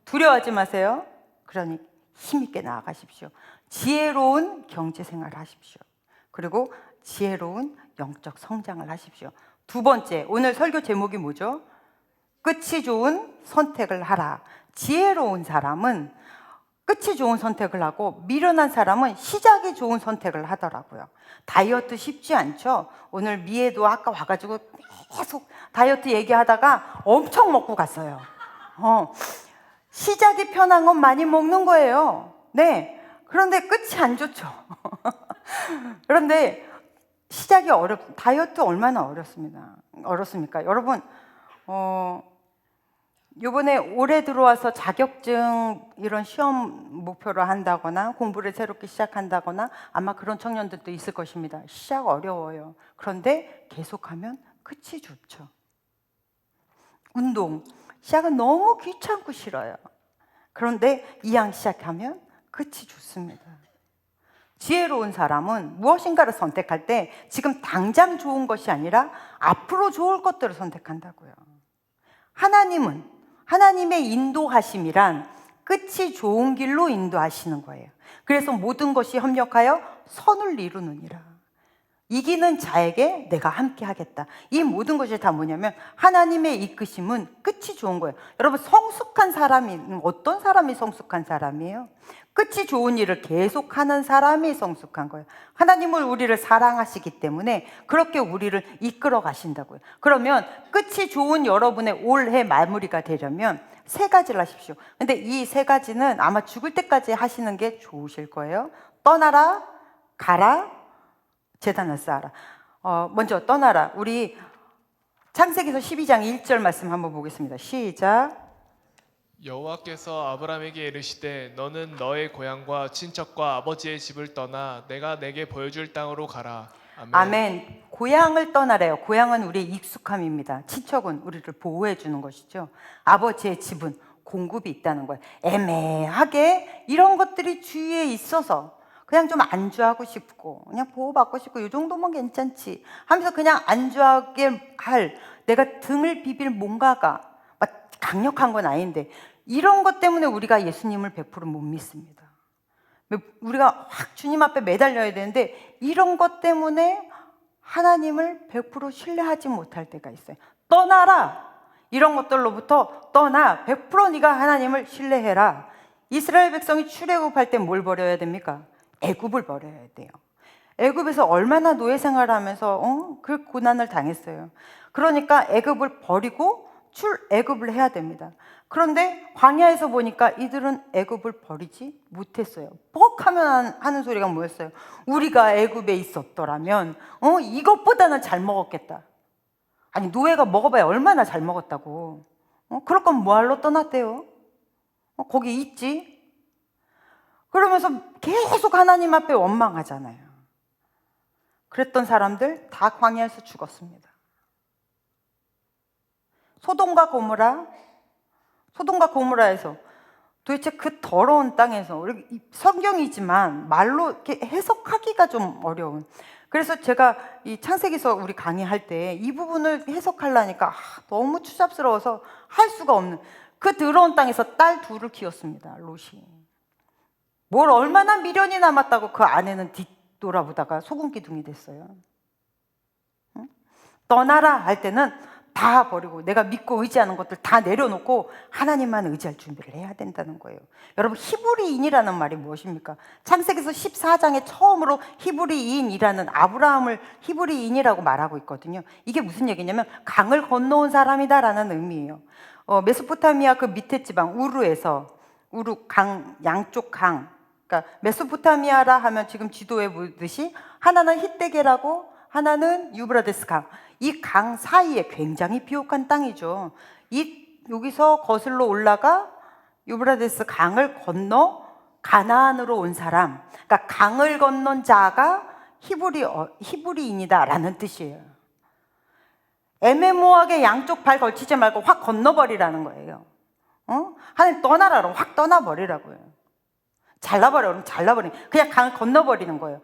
두려워하지 마세요. 그러니 힘있게 나아가십시오. 지혜로운 경제생활을 하십시오. 그리고 지혜로운 영적 성장을 하십시오. 두 번째, 오늘 설교 제목이 뭐죠? 끝이 좋은 선택을 하라. 지혜로운 사람은 끝이 좋은 선택을 하고 미련한 사람은 시작이 좋은 선택을 하더라고요. 다이어트 쉽지 않죠? 오늘 미애도 아까 와가지고 계속 다이어트 얘기하다가 엄청 먹고 갔어요. 시작이 편한 건 많이 먹는 거예요. 네. 그런데 끝이 안 좋죠. 그런데 시작이 다이어트 얼마나 어렵습니까? 여러분, 요번에 올해 들어와서 자격증 이런 시험 목표로 한다거나 공부를 새롭게 시작한다거나 아마 그런 청년들도 있을 것입니다. 시작 어려워요. 그런데 계속하면 끝이 좋죠. 운동, 시작은 너무 귀찮고 싫어요. 그런데 이왕 시작하면 끝이 좋습니다. 지혜로운 사람은 무엇인가를 선택할 때 지금 당장 좋은 것이 아니라 앞으로 좋을 것들을 선택한다고요. 하나님의 인도하심이란 끝이 좋은 길로 인도하시는 거예요. 그래서 모든 것이 협력하여 선을 이루느니라. 이기는 자에게 내가 함께 하겠다. 이 모든 것이 다 뭐냐면 하나님의 이끄심은 끝이 좋은 거예요. 여러분, 성숙한 사람이 어떤 사람이 성숙한 사람이에요? 끝이 좋은 일을 계속하는 사람이 성숙한 거예요. 하나님은 우리를 사랑하시기 때문에 그렇게 우리를 이끌어 가신다고요. 그러면 끝이 좋은 여러분의 올해 마무리가 되려면 3가지를 하십시오. 근데 이 3가지는 아마 죽을 때까지 하시는 게 좋으실 거예요. 떠나라, 가라, 재단을 쌓아라. 먼저 떠나라. 우리 창세기서 12장 1절 말씀 한번 보겠습니다. 시작. 여호와께서 아브라함에게 이르시되 너는 너의 고향과 친척과 아버지의 집을 떠나 내가 내게 보여줄 땅으로 가라. 아멘. 아멘. 고향을 떠나래요. 고향은 우리의 익숙함입니다. 친척은 우리를 보호해 주는 것이죠. 아버지의 집은 공급이 있다는 거예요. 애매하게 이런 것들이 주위에 있어서 그냥 좀 안주하고 싶고 그냥 보호받고 싶고 이 정도면 괜찮지 하면서 그냥 안주하게 할 내가 등을 비빌 뭔가가 막 강력한 건 아닌데 이런 것 때문에 우리가 예수님을 100% 못 믿습니다. 우리가 확 주님 앞에 매달려야 되는데 이런 것 때문에 하나님을 100% 신뢰하지 못할 때가 있어요. 떠나라. 이런 것들로부터 떠나 100% 네가 하나님을 신뢰해라. 이스라엘 백성이 출애굽할 때 뭘 버려야 됩니까? 애굽을 버려야 돼요. 애굽에서 얼마나 노예 생활하면서 그 고난을 당했어요. 그러니까 애굽을 버리고 출애굽을 해야 됩니다. 그런데 광야에서 보니까 이들은 애굽을 버리지 못했어요. 뻑 하면 하는 소리가 뭐였어요? 우리가 애굽에 있었더라면 이것보다는 잘 먹었겠다. 아니 노예가 먹어봐야 얼마나 잘 먹었다고. 그럴 건 뭐하러 떠났대요? 거기 있지. 그러면서 계속 하나님 앞에 원망하잖아요. 그랬던 사람들 다 광야에서 죽었습니다. 소돔과 고모라에서 도대체 그 더러운 땅에서 우리 성경이지만 말로 이렇게 해석하기가 좀 어려운. 그래서 제가 이 창세기서 우리 강의할 때 이 부분을 해석하려니까 너무 추잡스러워서 할 수가 없는 그 더러운 땅에서 딸 둘을 키웠습니다. 롯이. 뭘 얼마나 미련이 남았다고 그 아내는 뒤돌아보다가 소금 기둥이 됐어요. 응? 떠나라 할 때는 다 버리고 내가 믿고 의지하는 것들 다 내려놓고 하나님만 의지할 준비를 해야 된다는 거예요. 여러분, 히브리인이라는 말이 무엇입니까? 창세기서 14장에 처음으로 히브리인이라는 아브라함을 히브리인이라고 말하고 있거든요. 이게 무슨 얘기냐면 강을 건너온 사람이다라는 의미예요. 메소포타미아 그 밑에 지방 우르에서 우르 강 양쪽 강, 그러니까 메소포타미아라 하면 지금 지도에 보듯이 하나는 히데게라고 하나는 유브라데스 강. 이 강 사이에 굉장히 비옥한 땅이죠. 여기서 거슬러 올라가 유브라데스 강을 건너 가나안으로 온 사람. 그러니까 강을 건넌 자가 히브리인이다라는 뜻이에요. 애매모호하게 양쪽 발 걸치지 말고 확 건너버리라는 거예요. 하나님 떠나라고 확 떠나버리라고요. 잘라버려, 그럼 잘라버리. 그냥 강을 건너버리는 거예요.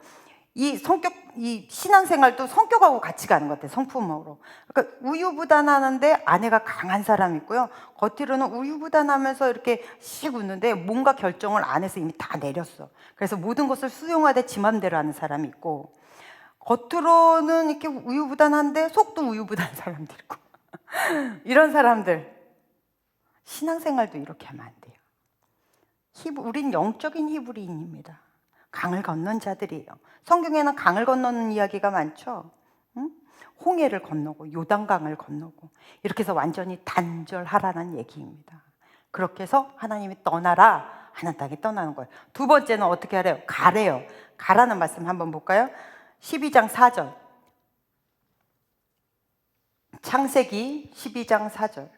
이 신앙생활도 성격하고 같이 가는 것 같아요. 성품으로. 그러니까 우유부단하는데 아내가 강한 사람이 있고요. 겉으로는 우유부단하면서 이렇게 씩 웃는데 뭔가 결정을 안에서 이미 다 내렸어. 그래서 모든 것을 수용하되 지 맘대로 하는 사람이 있고, 겉으로는 이렇게 우유부단한데 속도 우유부단한 사람들 있고 이런 사람들. 신앙생활도 이렇게 하면 안 돼요. 우린 영적인 히브리인입니다. 강을 건넌 자들이에요. 성경에는 강을 건너는 이야기가 많죠. 응? 홍해를 건너고 요단강을 건너고 이렇게 해서 완전히 단절하라는 얘기입니다. 그렇게 해서 하나님이 떠나라 하는 땅에 떠나는 거예요. 두 번째는 어떻게 하래요? 가래요. 가라는 말씀 한번 볼까요? 12장 4절. 창세기 12장 4절.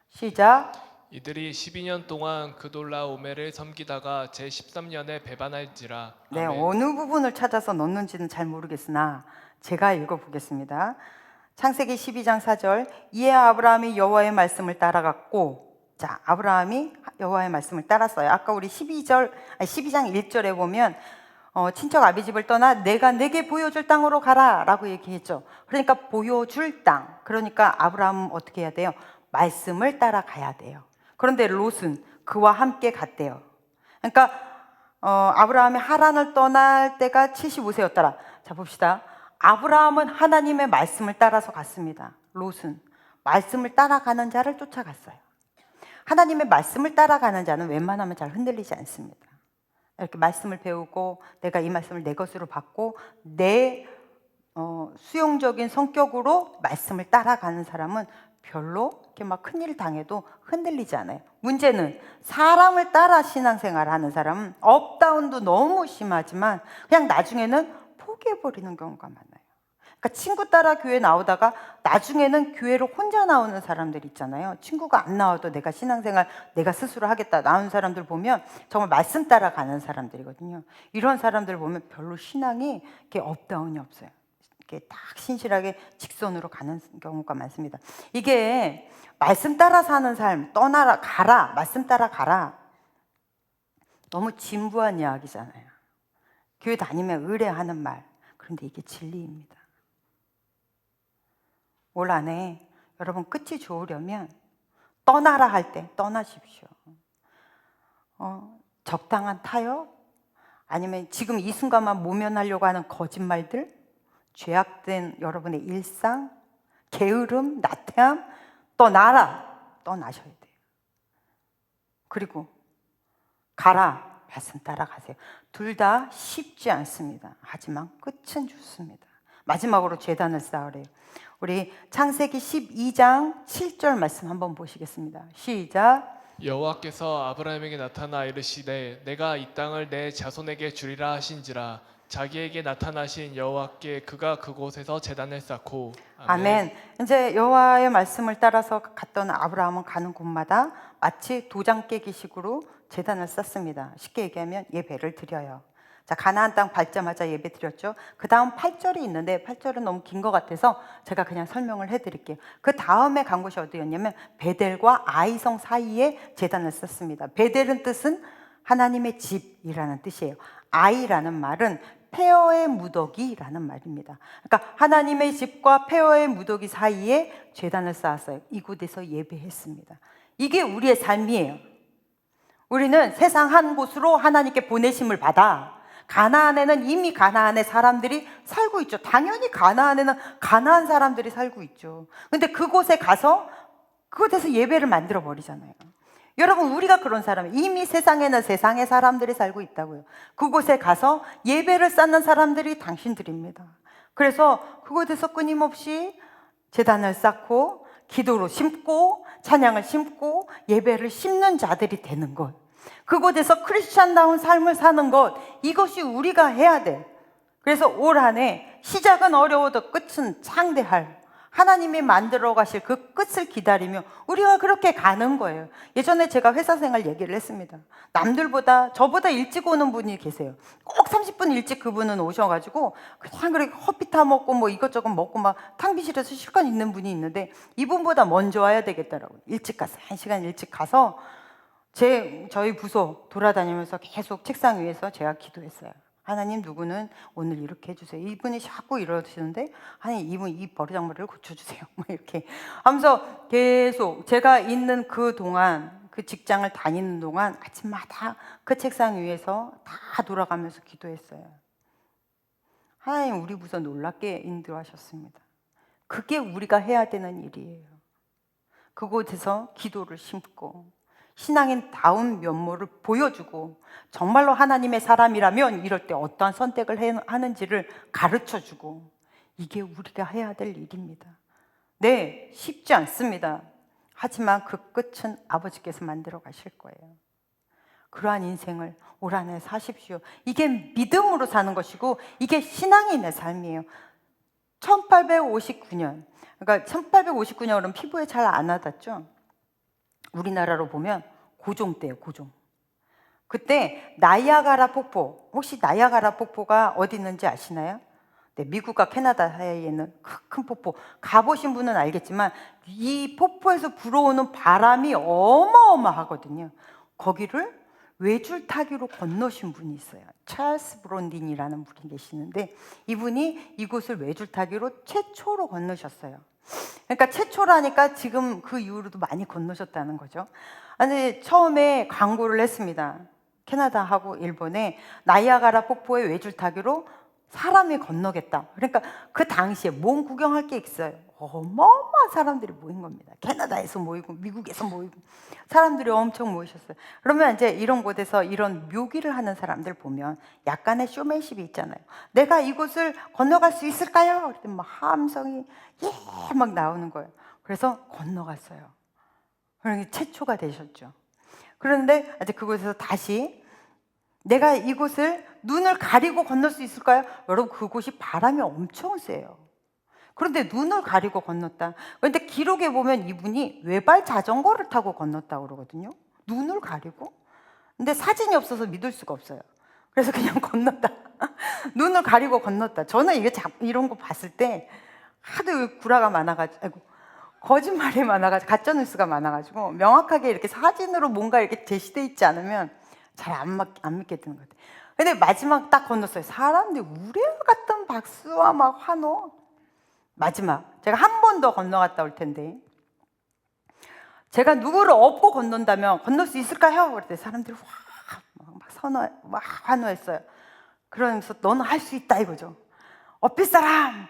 시작. 이들이 12년 동안 그돌라오멜을 섬기다가 제13년에 배반할지라. 네, 아멘. 어느 부분을 찾아서 넣는지는 잘 모르겠으나 제가 읽어보겠습니다. 창세기 12장 4절. 이에 아브라함이 여호와의 말씀을 따라갔고, 자, 아브라함이 여호와의 말씀을 따랐어요. 아까 우리 12장 1절에 보면 친척 아비 집을 떠나 내가 내게 보여줄 땅으로 가라 라고 얘기했죠. 그러니까 보여줄 땅. 그러니까 아브라함은 어떻게 해야 돼요? 말씀을 따라가야 돼요. 그런데 롯은 그와 함께 갔대요. 그러니까 아브라함이 하란을 떠날 때가 75세였더라. 자, 봅시다. 아브라함은 하나님의 말씀을 따라서 갔습니다. 롯은 말씀을 따라가는 자를 쫓아갔어요. 하나님의 말씀을 따라가는 자는 웬만하면 잘 흔들리지 않습니다. 이렇게 말씀을 배우고 내가 이 말씀을 내 것으로 받고 내 수용적인 성격으로 말씀을 따라가는 사람은 별로 이렇게 막 큰일 당해도 흔들리지 않아요. 문제는 사람을 따라 신앙생활 하는 사람은 업다운도 너무 심하지만 그냥 나중에는 포기해버리는 경우가 많아요. 그러니까 친구 따라 교회 나오다가 나중에는 교회로 혼자 나오는 사람들 있잖아요. 친구가 안 나와도 내가 신앙생활 내가 스스로 하겠다 나오는 사람들 보면 정말 말씀 따라가는 사람들이거든요. 이런 사람들 보면 별로 신앙이 이렇게 업다운이 없어요. 이렇게 딱 신실하게 직선으로 가는 경우가 많습니다. 이게 말씀 따라 사는 삶, 떠나라, 가라, 말씀 따라 가라. 너무 진부한 이야기잖아요. 교회 다니면 의뢰하는 말. 그런데 이게 진리입니다. 올 한해 여러분 끝이 좋으려면 떠나라 할 때 떠나십시오. 적당한 타협, 아니면 지금 이 순간만 모면하려고 하는 거짓말들, 죄악된 여러분의 일상, 게으름, 나태함, 떠나셔야 돼요. 그리고 가라, 말씀 따라가세요. 둘 다 쉽지 않습니다. 하지만 끝은 좋습니다. 마지막으로 제단을 쌓으래요. 우리 창세기 12장 7절 말씀 한번 보시겠습니다. 시작. 여호와께서 아브라함에게 나타나 이르시되 내가 이 땅을 내 자손에게 주리라 하신지라. 자기에게 나타나신 여호와께 그가 그곳에서 제단을 쌓고. 아멘. 이제 여호와의 말씀을 따라서 갔던 아브라함은 가는 곳마다 마치 도장 깨기식으로 제단을 쌓습니다. 쉽게 얘기하면 예배를 드려요. 자, 가나안 땅 밟자마자 예배 드렸죠. 그 다음 8절이 있는데 8절은 너무 긴 것 같아서 제가 그냥 설명을 해드릴게요. 그 다음에 간 곳이 어디였냐면 베델과 아이성 사이에 제단을 쌓습니다. 베델은 뜻은 하나님의 집이라는 뜻이에요. 아이라는 말은 폐허의 무더기라는 말입니다. 그러니까 하나님의 집과 폐허의 무더기 사이에 제단을 쌓았어요. 이곳에서 예배했습니다. 이게 우리의 삶이에요. 우리는 세상 한 곳으로 하나님께 보내심을 받아 가나안에는 이미 가나안의 사람들이 살고 있죠. 당연히 가나안에는 가나안 사람들이 살고 있죠. 근데 그곳에 가서 그곳에서 예배를 만들어 버리잖아요. 여러분, 우리가 그런 사람이에요. 이미 세상에는 세상의 사람들이 살고 있다고요. 그곳에 가서 예배를 쌓는 사람들이 당신들입니다. 그래서 그곳에서 끊임없이 제단을 쌓고 기도로 심고 찬양을 심고 예배를 심는 자들이 되는 것, 그곳에서 크리스찬다운 삶을 사는 것, 이것이 우리가 해야 돼. 그래서 올 한 해 시작은 어려워도 끝은 창대할 하나님이 만들어 가실 그 끝을 기다리며 우리가 그렇게 가는 거예요. 예전에 제가 회사 생활 얘기를 했습니다. 남들보다 저보다 일찍 오는 분이 계세요. 꼭 30분 일찍 그분은 오셔가지고 그냥 그렇게 커피 타 먹고 뭐 이것저것 먹고 막 탕비실에서 실컷 있는 분이 있는데 이분보다 먼저 와야 되겠더라고요. 일찍 가서 1시간 일찍 가서 저희 부서 돌아다니면서 계속 책상 위에서 제가 기도했어요. 하나님, 누구는 오늘 이렇게 해주세요. 이분이 자꾸 이러시는데 하나님, 이분 이 버르장머리를 고쳐주세요. 막 이렇게 하면서 계속 제가 있는 그 동안, 그 직장을 다니는 동안 아침마다 그 책상 위에서 다 돌아가면서 기도했어요. 하나님, 우리 부서 놀랍게 인도하셨습니다. 그게 우리가 해야 되는 일이에요. 그곳에서 기도를 심고 신앙인 다운 면모를 보여주고 정말로 하나님의 사람이라면 이럴 때 어떠한 선택을 하는지를 가르쳐주고, 이게 우리가 해야 될 일입니다. 네, 쉽지 않습니다. 하지만 그 끝은 아버지께서 만들어 가실 거예요. 그러한 인생을 올 한 해 사십시오. 이게 믿음으로 사는 것이고 이게 신앙인의 삶이에요. 1859년, 그러니까 1859년은 피부에 잘 안 와닿죠. 우리나라로 보면 고종 때예요, 고종. 그때 나이아가라 폭포, 혹시 나이아가라 폭포가 어디 있는지 아시나요? 네, 미국과 캐나다 사이에 있는 큰 폭포. 가보신 분은 알겠지만 이 폭포에서 불어오는 바람이 어마어마하거든요. 거기를 외줄타기로 건너신 분이 있어요. 찰스 브론딘이라는 분이 계시는데 이분이 이곳을 외줄타기로 최초로 건너셨어요. 그러니까 최초라니까 지금 그 이후로도 많이 건너셨다는 거죠. 아니, 처음에 광고를 했습니다. 캐나다하고 일본에 나이아가라 폭포의 외줄타기로 사람이 건너겠다. 그러니까 그 당시에 몸 구경할 게 있어요. 어마어마한 사람들이 모인 겁니다. 캐나다에서 모이고 미국에서 모이고 사람들이 엄청 모이셨어요. 그러면 이제 이런 곳에서 이런 묘기를 하는 사람들 보면 약간의 쇼맨십이 있잖아요. 내가 이곳을 건너갈 수 있을까요? 그랬더니 막 함성이 막 나오는 거예요. 그래서 건너갔어요. 그러니 최초가 되셨죠. 그런데 이제 그곳에서 다시 내가 이곳을 눈을 가리고 건널 수 있을까요? 여러분, 그곳이 바람이 엄청 세요. 그런데 눈을 가리고 건넜다. 그런데 기록에 보면 이분이 외발 자전거를 타고 건넜다고 그러거든요. 눈을 가리고. 근데 사진이 없어서 믿을 수가 없어요. 그래서 그냥 건넜다. 눈을 가리고 건넜다. 저는 이런 거 봤을 때 하도 구라가 많아가지고, 거짓말이 많아가지고, 가짜뉴스가 많아가지고 명확하게 이렇게 사진으로 뭔가 이렇게 제시돼 있지 않으면 잘 안 믿게 되는 것 같아요. 근데 마지막 딱 건넜어요. 사람들이 우레와 같은 박수와 막 환호. 마지막 제가 한 번 더 건너갔다 올 텐데, 제가 누구를 업고 건넌다면 건널 수 있을까요? 그랬더니 사람들이 막 환호했어요. 그러면서 너는 할 수 있다 이거죠. 업힐 사람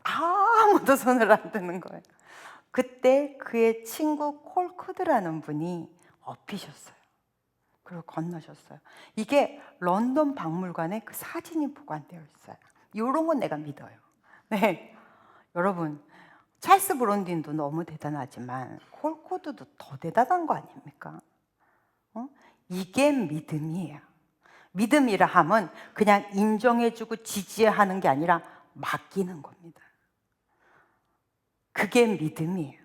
아무도 손을 안 드는 거예요. 그때 그의 친구 콜코드라는 분이 업히셨어요. 그리고 건너셨어요. 이게 런던 박물관에 그 사진이 보관되어 있어요. 이런 건 내가 믿어요. 네, 여러분, 찰스 브론딘도 너무 대단하지만 콜코드도 더 대단한 거 아닙니까? 이게 믿음이에요. 믿음이라 함은 그냥 인정해주고 지지하는 게 아니라 맡기는 겁니다. 그게 믿음이에요.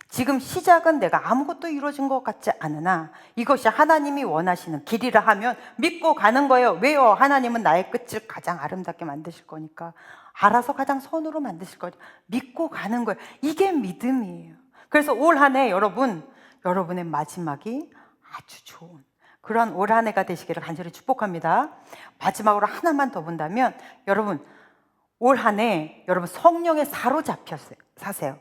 지금 시작은 내가 아무것도 이루어진 것 같지 않으나 이것이 하나님이 원하시는 길이라 하면 믿고 가는 거예요. 왜요? 하나님은 나의 끝을 가장 아름답게 만드실 거니까, 알아서 가장 선으로 만드실 거니까 믿고 가는 거예요. 이게 믿음이에요. 그래서 올 한 해 여러분의 마지막이 아주 좋은 그런 올 한 해가 되시기를 간절히 축복합니다. 마지막으로 하나만 더 본다면, 여러분 올 한 해 여러분 성령에 사로잡혀 사세요.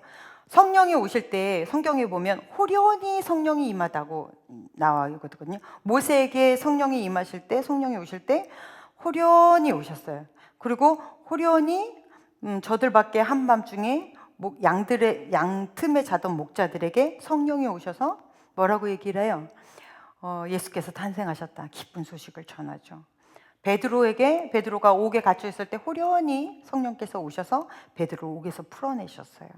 성령이 오실 때 성경에 보면 호련히 성령이 임하다고 나와 있거든요. 모세에게 성령이 임하실 때, 성령이 오실 때 호련히 오셨어요. 그리고 호련히 저들밖에 한밤중에 양 틈에 자던 목자들에게 성령이 오셔서 뭐라고 얘기를 해요? 예수께서 탄생하셨다, 기쁜 소식을 전하죠. 베드로가 옥에 갇혀 있을 때 호련히 성령께서 오셔서 베드로 옥에서 풀어내셨어요.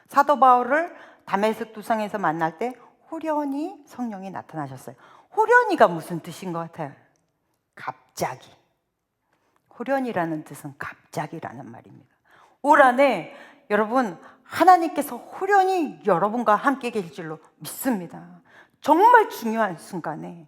사도 바울을 다메섹 도상에서 만날 때 호련히 성령이 나타나셨어요. 호련히가 무슨 뜻인 것 같아요? 갑자기. 호련히라는 뜻은 갑자기라는 말입니다. 올 한 해 여러분 하나님께서 호련히 여러분과 함께 계실 줄로 믿습니다. 정말 중요한 순간에,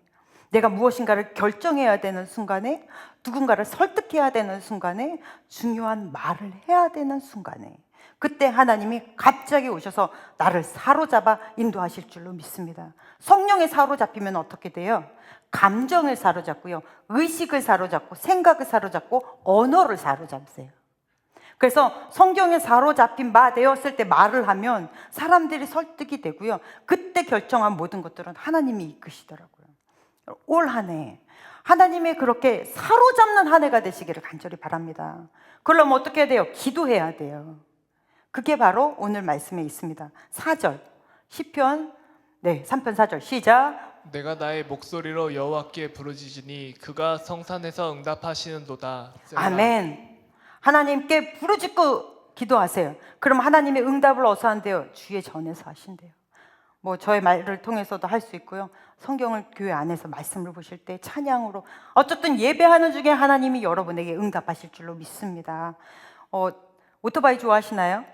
내가 무엇인가를 결정해야 되는 순간에, 누군가를 설득해야 되는 순간에, 중요한 말을 해야 되는 순간에, 그때 하나님이 갑자기 오셔서 나를 사로잡아 인도하실 줄로 믿습니다. 성령에 사로잡히면 어떻게 돼요? 감정을 사로잡고요, 의식을 사로잡고, 생각을 사로잡고, 언어를 사로잡으세요. 그래서 성경에 사로잡힌 바 되었을 때 말을 하면 사람들이 설득이 되고요, 그때 결정한 모든 것들은 하나님이 이끄시더라고요. 올 한 해 하나님의 그렇게 사로잡는 한 해가 되시기를 간절히 바랍니다. 그러면 어떻게 해야 돼요? 기도해야 돼요. 그게 바로 오늘 말씀에 있습니다. 4절 시편 3편 4절 시작. 내가 나의 목소리로 여호와께 부르짖으니 그가 성산에서 응답하시는도다. 아멘. 하나님께 부르짖고 기도하세요. 그럼 하나님의 응답을 어디서 한대요? 주의 전에서 하신대요. 저의 말을 통해서도 할 수 있고요, 성경을 교회 안에서 말씀을 보실 때 찬양으로, 어쨌든 예배하는 중에 하나님이 여러분에게 응답하실 줄로 믿습니다. 오토바이 좋아하시나요?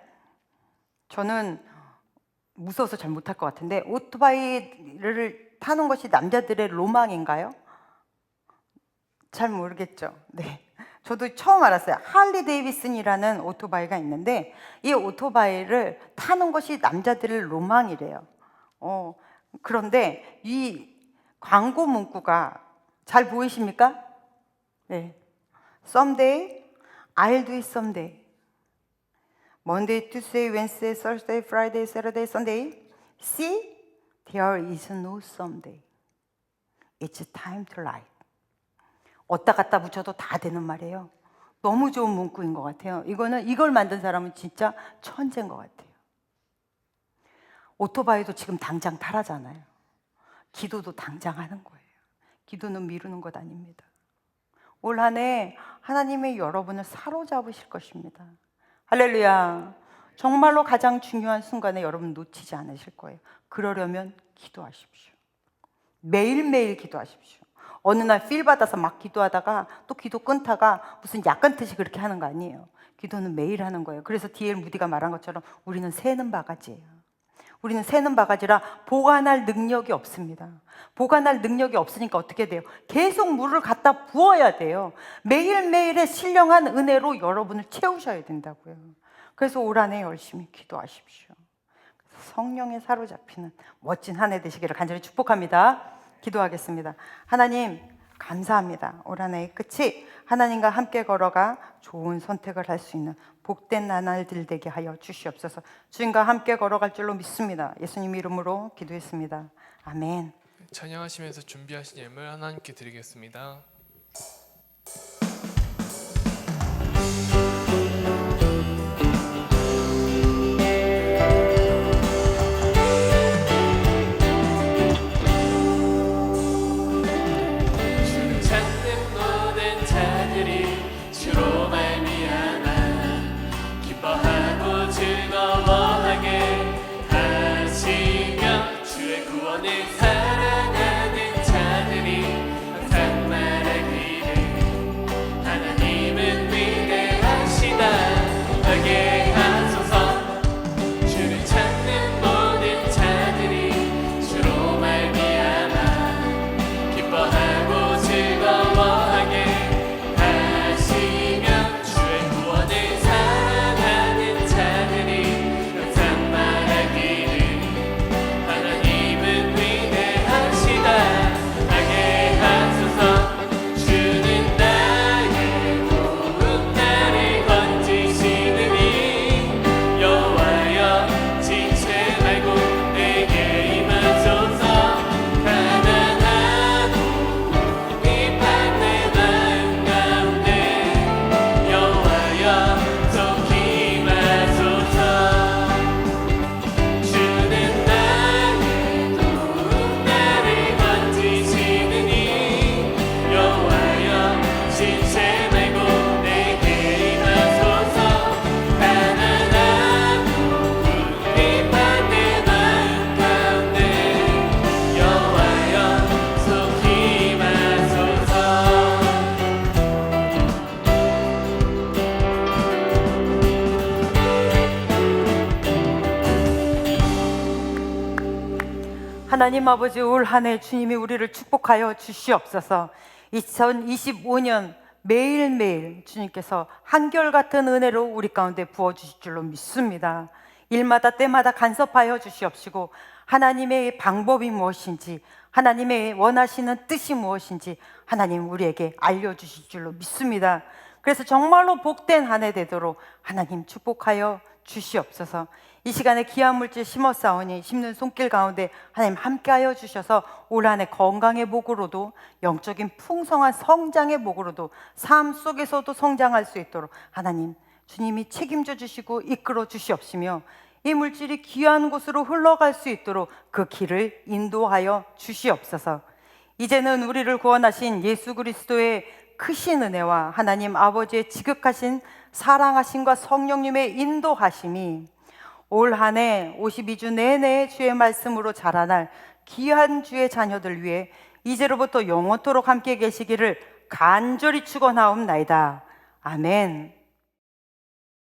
저는 무서워서 잘 못할 것 같은데, 오토바이를 타는 것이 남자들의 로망인가요? 잘 모르겠죠. 네, 저도 처음 알았어요. 할리 데이비슨이라는 오토바이가 있는데 이 오토바이를 타는 것이 남자들의 로망이래요. 그런데 이 광고 문구가 잘 보이십니까? 네, Someday I'll do it someday. Monday, Tuesday, Wednesday, Thursday, Friday, Saturday, Sunday. See, there is no someday. It's time to live. 어디다 갖다 붙여도 다 되는 말이에요. 너무 좋은 문구인 것 같아요. 이걸 만든 사람은 진짜 천재인 것 같아요. 오토바이도 지금 당장 타라잖아요. 기도도 당장 하는 거예요. 기도는 미루는 것 아닙니다. 올 한 해 하나님의 여러분을 사로잡으실 것입니다. 할렐루야. 정말로 가장 중요한 순간에 여러분 놓치지 않으실 거예요. 그러려면 기도하십시오. 매일매일 기도하십시오. 어느 날 필 받아서 막 기도하다가 또 기도 끊다가 무슨 약 끊듯이 그렇게 하는 거 아니에요. 기도는 매일 하는 거예요. 그래서 D.L. 무디가 말한 것처럼 우리는 새는 바가지예요. 우리는 새는 바가지라 보관할 능력이 없습니다. 보관할 능력이 없으니까 어떻게 돼요? 계속 물을 갖다 부어야 돼요. 매일매일의 신령한 은혜로 여러분을 채우셔야 된다고요. 그래서 올 한 해 열심히 기도하십시오. 성령에 사로잡히는 멋진 한 해 되시기를 간절히 축복합니다. 기도하겠습니다. 하나님 감사합니다. 올 한 해의 끝이 하나님과 함께 걸어가 좋은 선택을 할 수 있는 복된 나날들 되게 하여 주시옵소서. 주님과 함께 걸어갈 줄로 믿습니다. 예수님 이름으로 기도했습니다. 아멘. 찬양하시면서 준비하신 예물 하나님께 드리겠습니다. 사랑하는 자들이 항상 말하 하나님 아버지, 올 한 해 주님이 우리를 축복하여 주시옵소서. 2025년 매일매일 주님께서 한결같은 은혜로 우리 가운데 부어주실 줄로 믿습니다. 일마다 때마다 간섭하여 주시옵시고 하나님의 방법이 무엇인지, 하나님의 원하시는 뜻이 무엇인지 하나님 우리에게 알려주실 줄로 믿습니다. 그래서 정말로 복된 한 해 되도록 하나님 축복하여 주시옵소서. 이 시간에 귀한 물질 심었사오니 심는 손길 가운데 하나님 함께하여 주셔서 올 한 해 건강의 복으로도 영적인 풍성한 성장의 복으로도 삶 속에서도 성장할 수 있도록 하나님 주님이 책임져 주시고 이끌어 주시옵시며 이 물질이 귀한 곳으로 흘러갈 수 있도록 그 길을 인도하여 주시옵소서. 이제는 우리를 구원하신 예수 그리스도의 크신 은혜와 하나님 아버지의 지극하신 사랑하심과 성령님의 인도하심이 올 한 해 52주 내내 주의 말씀으로 자라날 귀한 주의 자녀들 위해 이제로부터 영원토록 함께 계시기를 간절히 축원하옵나이다. 아멘.